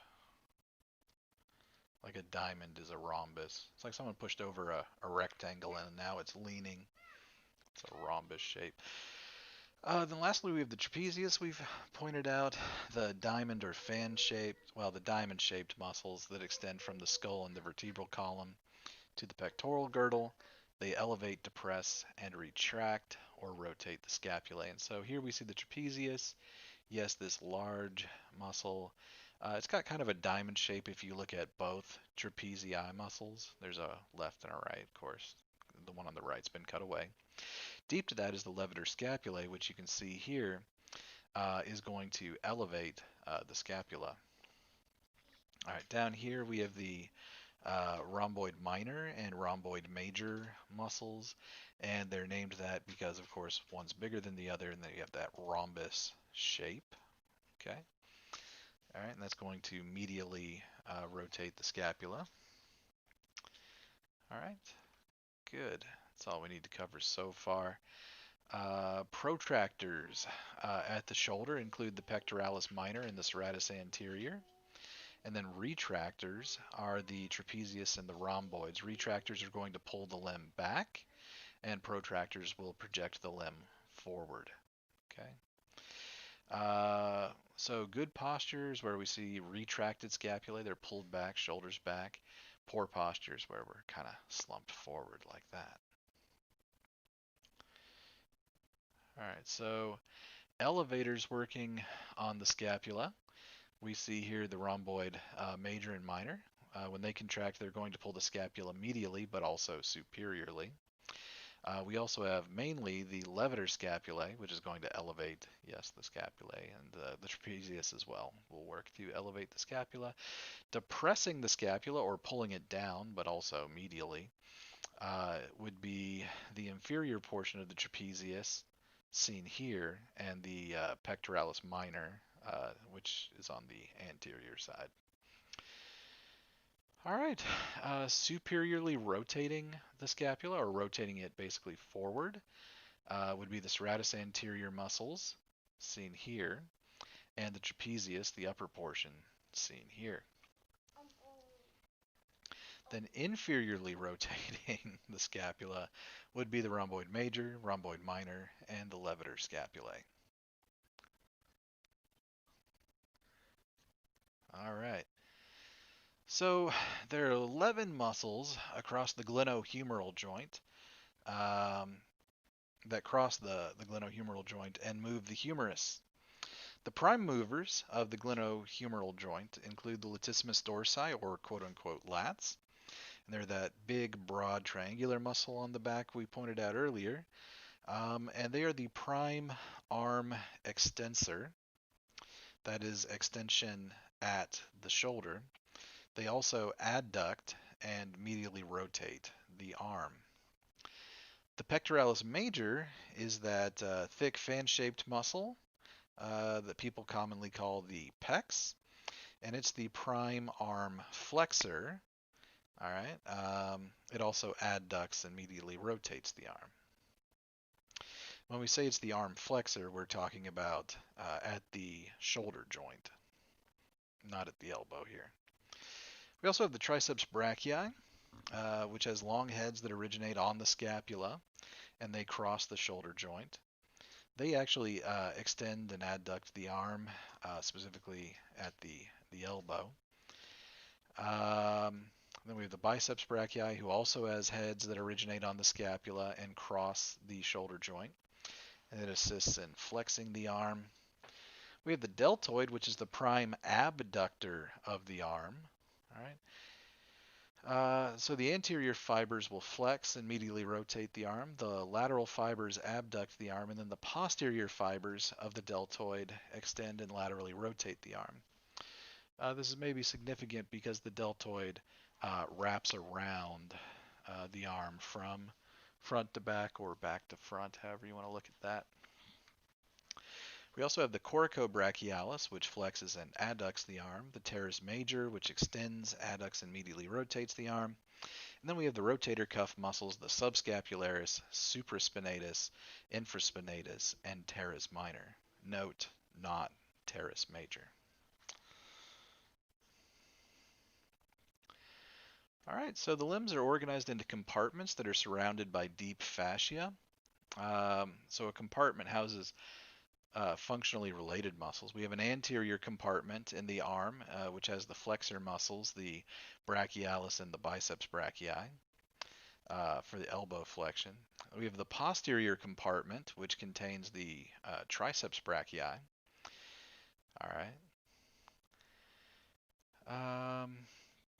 Like a diamond is a rhombus. It's like someone pushed over a rectangle and now it's leaning. It's a rhombus shape. Then lastly, we have the trapezius. We've pointed out the diamond or fan shaped, well, the diamond shaped muscles that extend from the skull and the vertebral column to the pectoral girdle. They elevate, depress, and retract or rotate the scapulae. And so here we see the trapezius. Yes, this large muscle. It's got kind of a diamond shape if you look at both trapezii muscles. There's a left and a right, of course. The one on the right's been cut away. Deep to that is the levator scapulae, which you can see here is going to elevate the scapula. All right, down here we have the rhomboid minor and rhomboid major muscles, and they're named that because, of course, one's bigger than the other, and then you have that rhombus shape. Okay. All right, and that's going to medially rotate the scapula. All right, good. That's all we need to cover so far. Protractors at the shoulder include the pectoralis minor and the serratus anterior. And then retractors are the trapezius and the rhomboids. Retractors are going to pull the limb back, and protractors will project the limb forward. Okay. So good postures where we see retracted scapulae, they're pulled back, shoulders back. Poor postures where we're kind of slumped forward like that. All right, so elevators working on the scapula. We see here the rhomboid major and minor. When they contract, they're going to pull the scapula medially, but also superiorly. We also have mainly the levator scapulae, which is going to elevate, yes, the scapulae, and the trapezius as well will work to elevate the scapula. Depressing the scapula or pulling it down, but also medially, would be the inferior portion of the trapezius, seen here, and the pectoralis minor, which is on the anterior side. All right, superiorly rotating the scapula, or rotating it basically forward, would be the serratus anterior muscles, seen here, and the trapezius, the upper portion, seen here. Then inferiorly rotating the scapula would be the rhomboid major, rhomboid minor, and the levator scapulae. All right. So there are 11 muscles across the glenohumeral joint that cross the glenohumeral joint and move the humerus. The prime movers of the glenohumeral joint include the latissimus dorsi, or quote-unquote lats. And they're that big, broad, triangular muscle on the back we pointed out earlier. And they are the prime arm extensor. That is extension at the shoulder. They also adduct and medially rotate the arm. The pectoralis major is that thick fan-shaped muscle that people commonly call the pecs, and it's the prime arm flexor. All right. It also adducts and medially rotates the arm. When we say it's the arm flexor, we're talking about at the shoulder joint, not at the elbow here. We also have the triceps brachii, which has long heads that originate on the scapula, and they cross the shoulder joint. They actually extend and adduct the arm, specifically at the elbow. Then we have the biceps brachii, who also has heads that originate on the scapula and cross the shoulder joint. and it assists in flexing the arm. We have the deltoid, which is the prime abductor of the arm. All right. So the anterior fibers will flex and medially rotate the arm. The lateral fibers abduct the arm, and then the posterior fibers of the deltoid extend and laterally rotate the arm. This is maybe significant because the deltoid wraps around the arm from front to back or back to front, however you want to look at that. We also have the coracobrachialis, which flexes and adducts the arm, the teres major, which extends, adducts, and medially rotates the arm. And then we have the rotator cuff muscles, the subscapularis, supraspinatus, infraspinatus, and teres minor. Note, not teres major. All right, so the limbs are organized into compartments that are surrounded by deep fascia. So a compartment houses functionally related muscles. We have an anterior compartment in the arm, which has the flexor muscles, the brachialis and the biceps brachii, for the elbow flexion. We have the posterior compartment, which contains the triceps brachii. All right.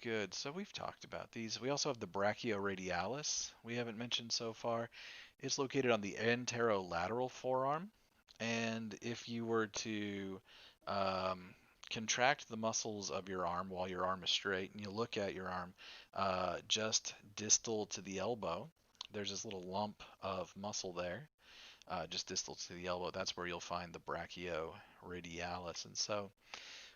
Good. So we've talked about these. We also have the brachioradialis we haven't mentioned so far. It's located on the anterolateral forearm. And if you were to contract the muscles of your arm while your arm is straight, and you look at your arm just distal to the elbow, there's this little lump of muscle there, just distal to the elbow. That's where you'll find the brachioradialis. And so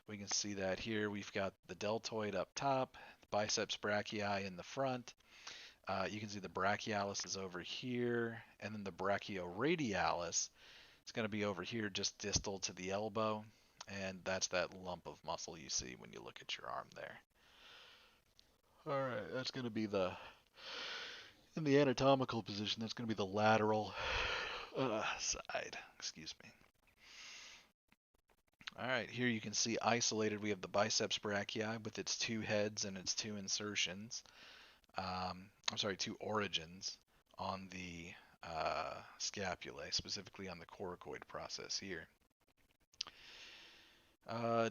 we can see that here. We've got the deltoid up top, the biceps brachii in the front. You can see the brachialis is over here, and then the brachioradialis is going to be over here just distal to the elbow, and that's that lump of muscle you see when you look at your arm there. All right, that's going to be in the anatomical position, that's going to be the lateral side. Excuse me. All right, here you can see isolated, we have the biceps brachii with its two heads and its two insertions. Two origins on the scapulae, specifically on the coracoid process here.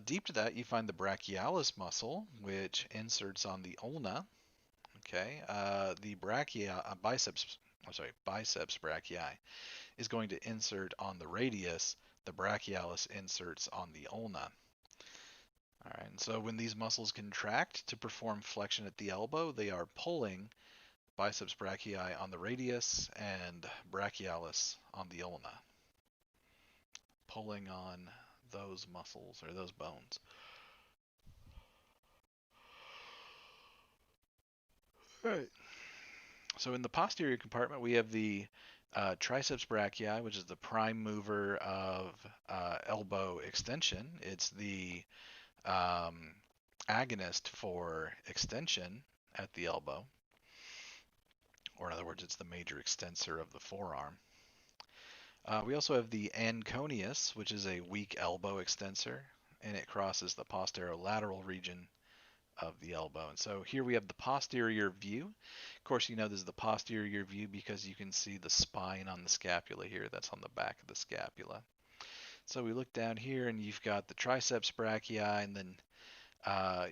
Deep to that, you find the brachialis muscle, which inserts on the ulna. Okay, the biceps brachii is going to insert on the radius. The brachialis inserts on the ulna. All right, and so when these muscles contract to perform flexion at the elbow, they are pulling biceps brachii on the radius and brachialis on the ulna, pulling on those muscles or those bones. All right. So in the posterior compartment, we have the triceps brachii, which is the prime mover of elbow extension. It's the agonist for extension at the elbow, or in other words, it's the major extensor of the forearm. We also have the anconeus, which is a weak elbow extensor, and it crosses the posterolateral region of the elbow. And so here we have the posterior view. Of course, you know this is the posterior view because you can see the spine on the scapula here. That's on the back of the scapula. So we look down here and you've got the triceps brachii, and then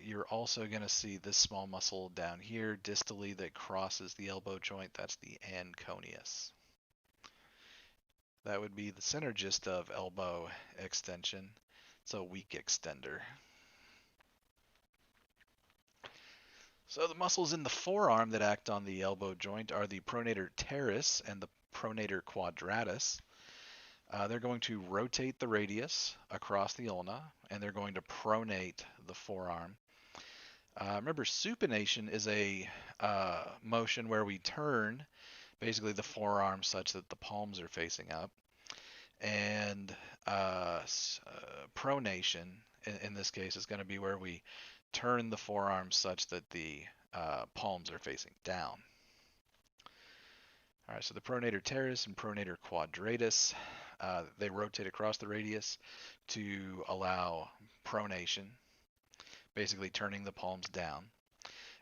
you're also going to see this small muscle down here distally that crosses the elbow joint. That's the anconeus. That would be the synergist of elbow extension. It's a weak extender. So the muscles in the forearm that act on the elbow joint are the pronator teres and the pronator quadratus. They're going to rotate the radius across the ulna, and they're going to pronate the forearm. Remember, supination is a motion where we turn basically the forearm such that the palms are facing up. And pronation, in this case, is going to be where we turn the forearm such that the palms are facing down. All right, so the pronator teres and pronator quadratus, they rotate across the radius to allow pronation, basically turning the palms down.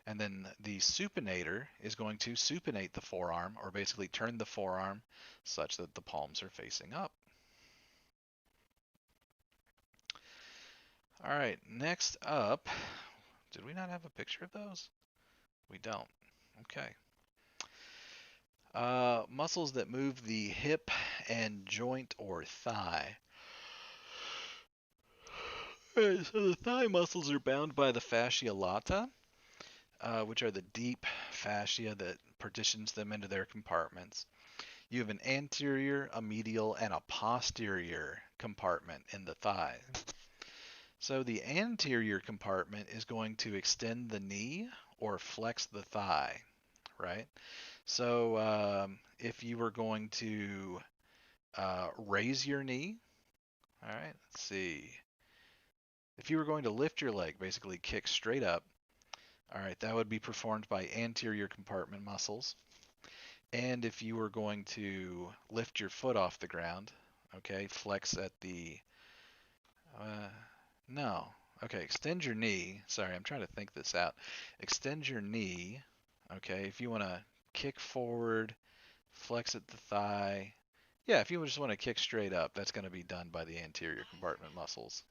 And then the supinator is going to supinate the forearm, or basically turn the forearm such that the palms are facing up. All right, next up, did we not have a picture of those? We don't. Okay. Muscles that move the hip and joint or thigh. Alright, so the thigh muscles are bound by the fascia lata, which are the deep fascia that partitions them into their compartments. You have an anterior, a medial, and a posterior compartment in the thigh. So the anterior compartment is going to extend the knee or flex the thigh, right? So if you were going to raise your knee, all right, let's see. If you were going to lift your leg, basically kick straight up, all right, that would be performed by anterior compartment muscles. And if you were going to lift your foot off the ground, okay, flex at the, no, okay, extend your knee. Sorry, I'm trying to think this out. Extend your knee, okay, if you want to kick forward, flex at the thigh. Yeah, if you just want to kick straight up, that's going to be done by the anterior compartment muscles.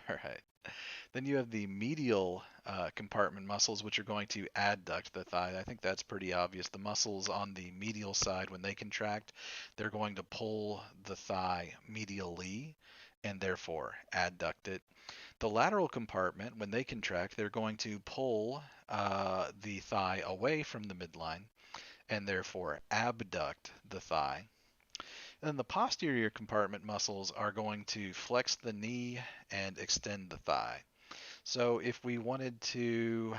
All right. Then you have the medial compartment muscles, which are going to adduct the thigh. I think that's pretty obvious. The muscles on the medial side, when they contract, they're going to pull the thigh medially and therefore adduct it. The lateral compartment, when they contract, they're going to pull the thigh away from the midline and therefore abduct the thigh. And then the posterior compartment muscles are going to flex the knee and extend the thigh. So if we wanted to,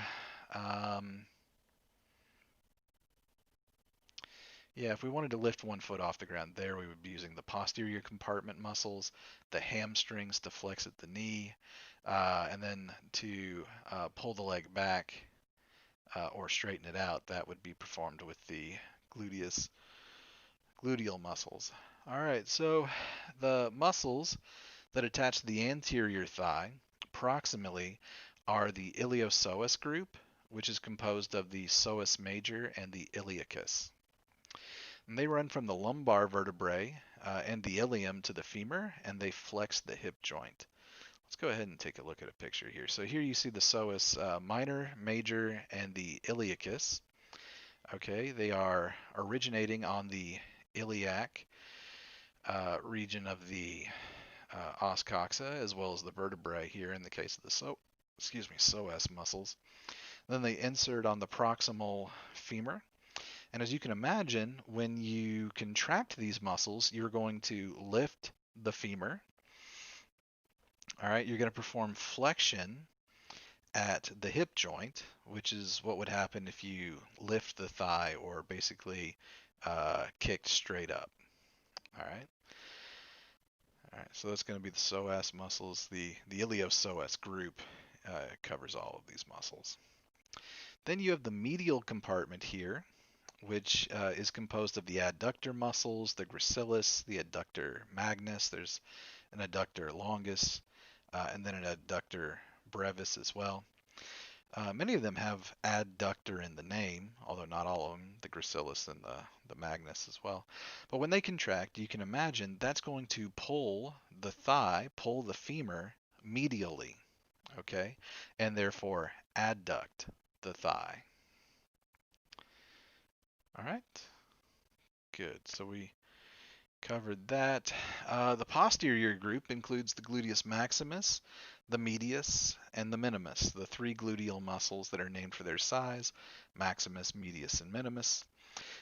if we wanted to lift one foot off the ground there, we would be using the posterior compartment muscles, the hamstrings to flex at the knee, and then to pull the leg back or straighten it out, that would be performed with the gluteal muscles. All right, so the muscles that attach to the anterior thigh proximally are the iliopsoas group, which is composed of the psoas major and the iliacus. And they run from the lumbar vertebrae and the ilium to the femur, and they flex the hip joint. Let's go ahead and take a look at a picture here. So here you see the psoas minor, major, and the iliacus. Okay, they are originating on the iliac region of the os coxa, as well as the vertebrae here in the case of the psoas muscles. Then they insert on the proximal femur. And as you can imagine, when you contract these muscles, you're going to lift the femur. All right, you're going to perform flexion at the hip joint, which is what would happen if you lift the thigh or basically kicked straight up. All right. All right, so that's going to be the psoas muscles. The iliopsoas group covers all of these muscles. Then you have the medial compartment here, which is composed of the adductor muscles, the gracilis, the adductor magnus. There's an adductor longus, and then an adductor brevis as well. Many of them have adductor in the name, although not all of them, the gracilis and the magnus as well. But when they contract, you can imagine that's going to pull the thigh, pull the femur medially, okay, and therefore adduct the thigh. All right, good. So we covered that. The posterior group includes the gluteus maximus, the medius, and the minimus, the three gluteal muscles that are named for their size: maximus, medius, and minimus.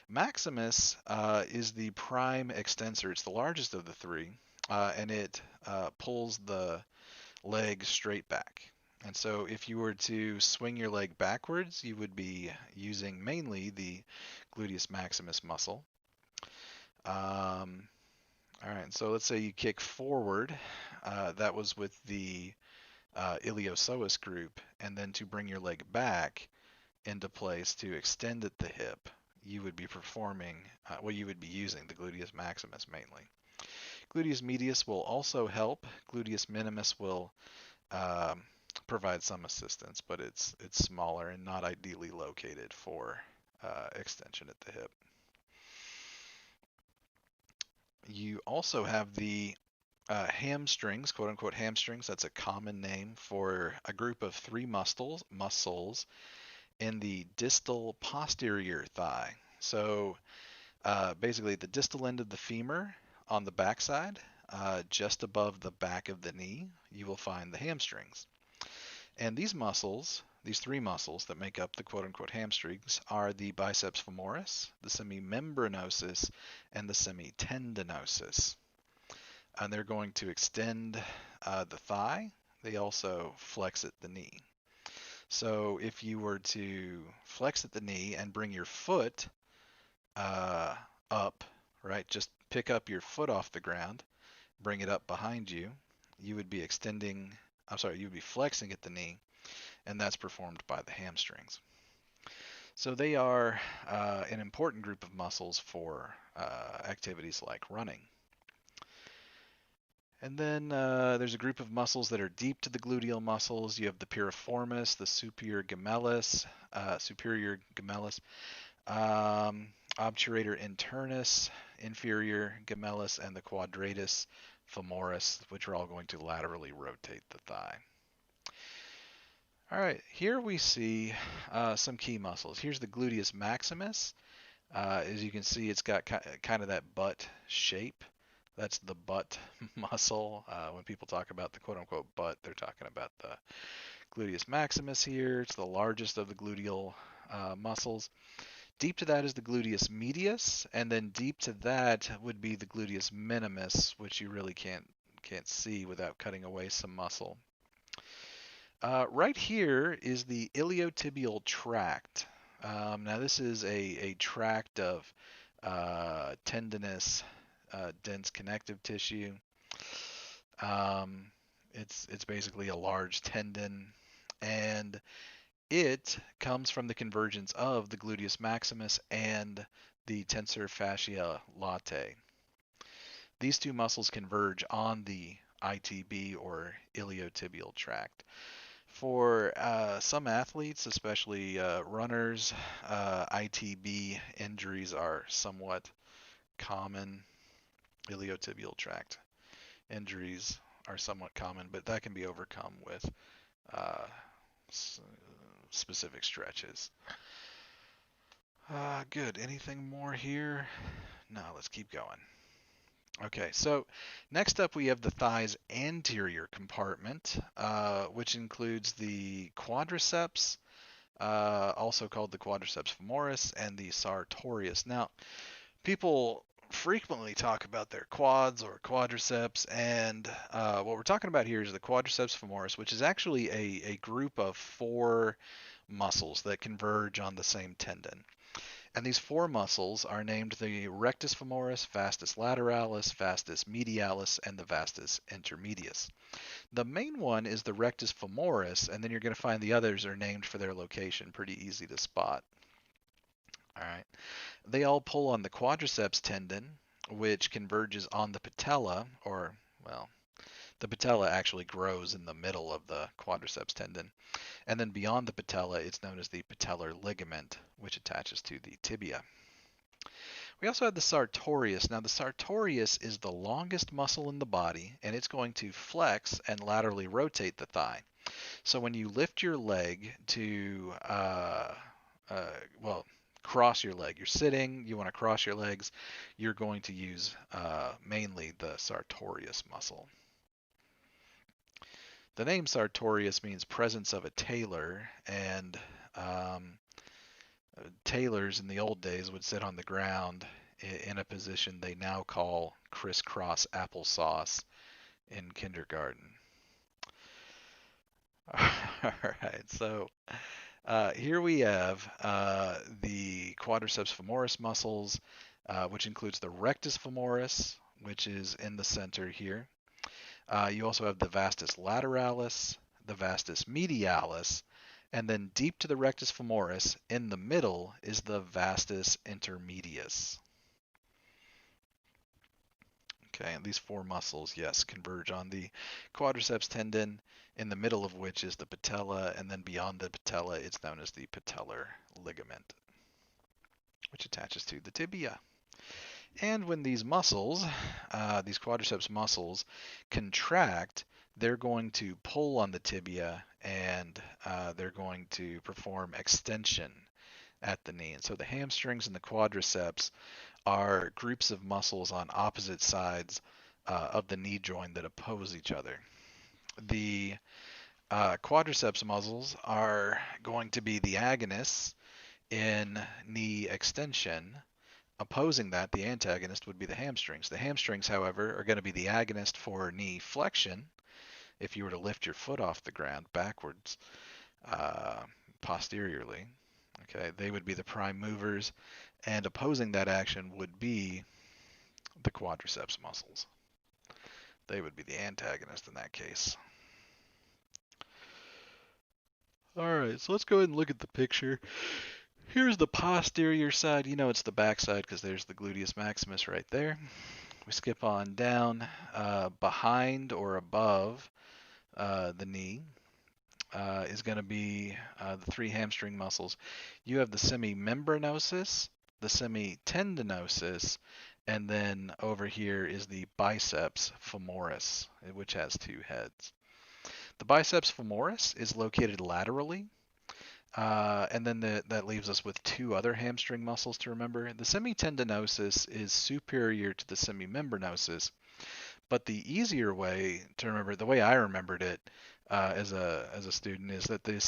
Maximus is the prime extensor. It's the largest of the three, and it pulls the leg straight back. And so if you were to swing your leg backwards, you would be using mainly the gluteus maximus muscle. All right, so let's say you kick forward. That was with the iliopsoas group, and then to bring your leg back into place to extend at the hip, you would be performing, you would be using the gluteus maximus mainly. Gluteus medius will also help. Gluteus minimus will provides some assistance, but it's smaller and not ideally located for extension at the hip. You also have the hamstrings, quote unquote hamstrings. That's a common name for a group of three muscles in the distal posterior thigh. So basically, the distal end of the femur on the backside, just above the back of the knee, you will find the hamstrings. And these muscles, these three muscles that make up the quote unquote hamstrings, are the biceps femoris, the semimembranosus, and the semitendinosus. And they're going to extend the thigh. They also flex at the knee. So if you were to flex at the knee and bring your foot up, right, just pick up your foot off the ground, bring it up behind you, you would be you would be flexing at the knee, and that's performed by the hamstrings. So they are an important group of muscles for activities like running. And then there's a group of muscles that are deep to the gluteal muscles. You have the piriformis, the superior gemellus, obturator internus, inferior gemellus, and the quadratus femoris, which are all going to laterally rotate the thigh. All right, here we see some key muscles. Here's the gluteus maximus. As you can see, it's got kind of that butt shape. That's the butt muscle. When people talk about the quote-unquote butt, they're talking about the gluteus maximus here. It's the largest of the gluteal muscles. Deep to that is the gluteus medius, and then deep to that would be the gluteus minimus, which you really can't see without cutting away some muscle. Right here is the iliotibial tract. Now this is a tract of tendinous, dense connective tissue. It's basically a large tendon, and it comes from the convergence of the gluteus maximus and the tensor fasciae latae. These two muscles converge on the ITB or iliotibial tract. For some athletes, especially runners, ITB injuries are somewhat common. Iliotibial tract injuries are somewhat common, but that can be overcome with specific stretches. Good. Anything more here? No, let's keep going. Okay, so next up we have the thigh's anterior compartment, which includes the quadriceps, also called the quadriceps femoris, and the sartorius. Now, people frequently talk about their quads or quadriceps, and what we're talking about here is the quadriceps femoris, which is actually a group of four muscles that converge on the same tendon. And these four muscles are named the rectus femoris, vastus lateralis, vastus medialis, and the vastus intermedius. The main one is the rectus femoris, and then you're going to find the others are named for their location. Pretty easy to spot. All right. They all pull on the quadriceps tendon, which converges on the patella, or, well, the patella actually grows in the middle of the quadriceps tendon. And then beyond the patella, it's known as the patellar ligament, which attaches to the tibia. We also have the sartorius. Now, the sartorius is the longest muscle in the body, and it's going to flex and laterally rotate the thigh. So when you lift your leg to, cross your leg, you're sitting, you want to cross your legs, you're going to use mainly the sartorius muscle. The name sartorius means presence of a tailor, and tailors in the old days would sit on the ground in a position they now call crisscross applesauce in kindergarten. All right, so here we have the quadriceps femoris muscles, which includes the rectus femoris, which is in the center here. You also have the vastus lateralis, the vastus medialis, and then deep to the rectus femoris in the middle is the vastus intermedius. Okay, and these four muscles, yes, converge on the quadriceps tendon, in the middle of which is the patella, and then beyond the patella, it's known as the patellar ligament, which attaches to the tibia. And when these muscles, these quadriceps muscles, contract, they're going to pull on the tibia and they're going to perform extension at the knee. And so the hamstrings and the quadriceps are groups of muscles on opposite sides of the knee joint that oppose each other. The quadriceps muscles are going to be the agonists in knee extension. Opposing that, the antagonist would be the hamstrings. The hamstrings, however, are going to be the agonist for knee flexion. If you were to lift your foot off the ground backwards, posteriorly, okay, they would be the prime movers, and opposing that action would be the quadriceps muscles. They would be the antagonist in that case. All right, so let's go ahead and look at the picture. Here's the posterior side. You know it's the back side because there's the gluteus maximus right there. We skip on down behind or above the knee is going to be the three hamstring muscles. You have the semimembranosus, the semitendinosus, and then over here is the biceps femoris, which has two heads. The biceps femoris is located laterally, and then that leaves us with two other hamstring muscles to remember. The semitendinosus is superior to the semimembranosus, but the easier way to remember, the way I remembered it as a student, is that the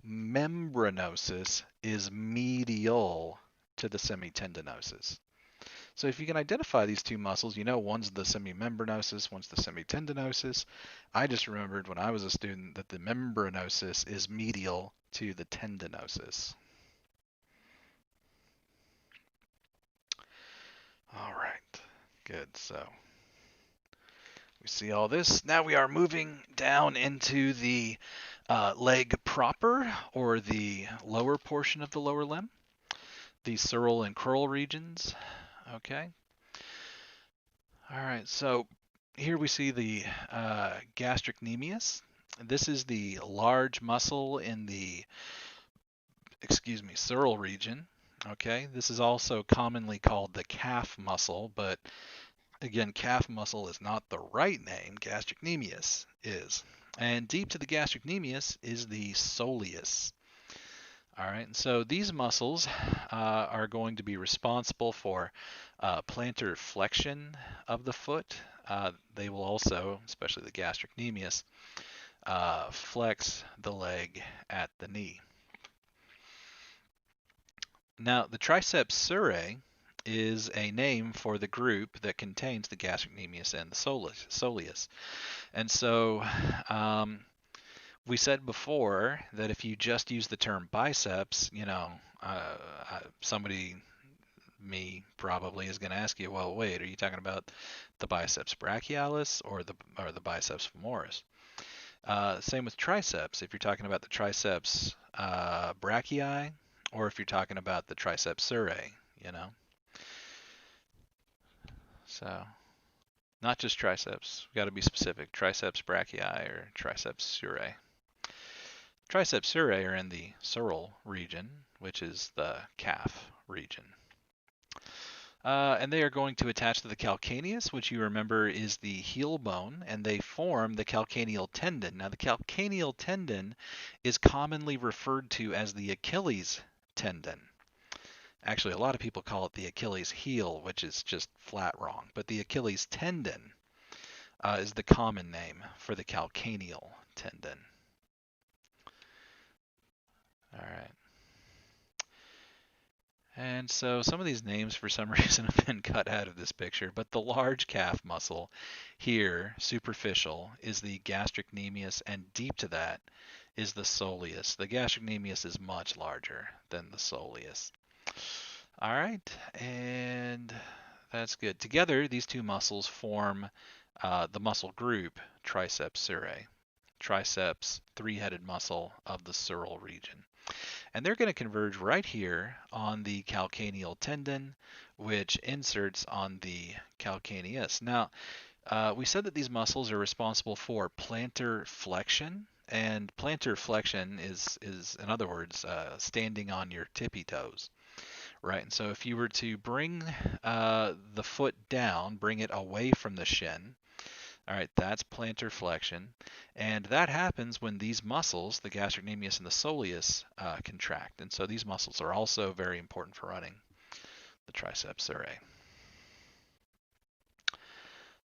semimembranosus is medial to the semitendinosus. So if you can identify these two muscles, you know one's the semimembranosus, one's the semitendinosus. I just remembered when I was a student that the membranosus is medial to the tendinosus. All right, good. So we see all this. Now we are moving down into the leg proper, or the lower portion of the lower limb, the sural and crural regions. Okay. All right, so here we see the gastrocnemius. This is the large muscle in the, sural region. Okay, this is also commonly called the calf muscle, but again, calf muscle is not the right name. Gastrocnemius is. And deep to the gastrocnemius is the soleus. All right, and so these muscles are going to be responsible for plantar flexion of the foot. They will also, especially the gastrocnemius, flex the leg at the knee. Now, the triceps surae is a name for the group that contains the gastrocnemius and the soleus. And so we said before that if you just use the term biceps, somebody, me probably, is going to ask you, well, wait, are you talking about the biceps brachialis or the biceps femoris? Same with triceps. If you're talking about the triceps brachii, or if you're talking about the triceps surae, So, not just triceps. We've got to be specific. Triceps brachii or triceps surae. Triceps surae are in the sural region, which is the calf region. And they are going to attach to the calcaneus, which you remember is the heel bone, and they form the calcaneal tendon. Now, the calcaneal tendon is commonly referred to as the Achilles tendon. Actually, a lot of people call it the Achilles heel, which is just flat wrong. But the Achilles tendon is the common name for the calcaneal tendon. All right. And so some of these names for some reason have been cut out of this picture, but the large calf muscle here, superficial, is the gastrocnemius, and deep to that is the soleus. The gastrocnemius is much larger than the soleus. All right, and that's good. Together, these two muscles form the muscle group triceps surae. Triceps, three-headed muscle of the sural region. And they're going to converge right here on the calcaneal tendon, which inserts on the calcaneus. Now, we said that these muscles are responsible for plantar flexion, and plantar flexion is in other words, standing on your tippy toes, right? And so if you were to bring the foot down, bring it away from the shin, all right, that's plantar flexion, and that happens when these muscles, the gastrocnemius and the soleus, contract. And so these muscles are also very important for running, the triceps surae.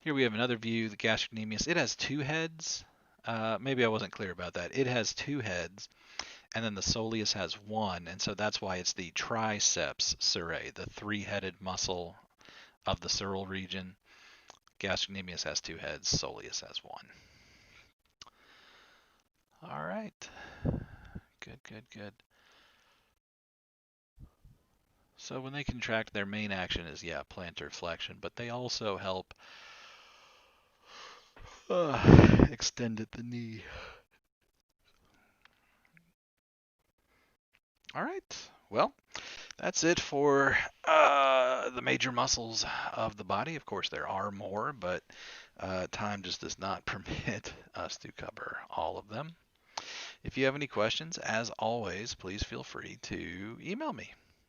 Here we have another view, the gastrocnemius. It has two heads. Maybe I wasn't clear about that. It has two heads, and then the soleus has one, and so that's why it's the triceps surae, the three-headed muscle of the sural region. Gastrocnemius has two heads, soleus has one. All right. Good, good, good. So when they contract, their main action is, yeah, plantar flexion, but they also help extend at the knee. All right. Well, that's it for the major muscles of the body. Of course, there are more, but time just does not permit us to cover all of them. If you have any questions, as always, please feel free to email me.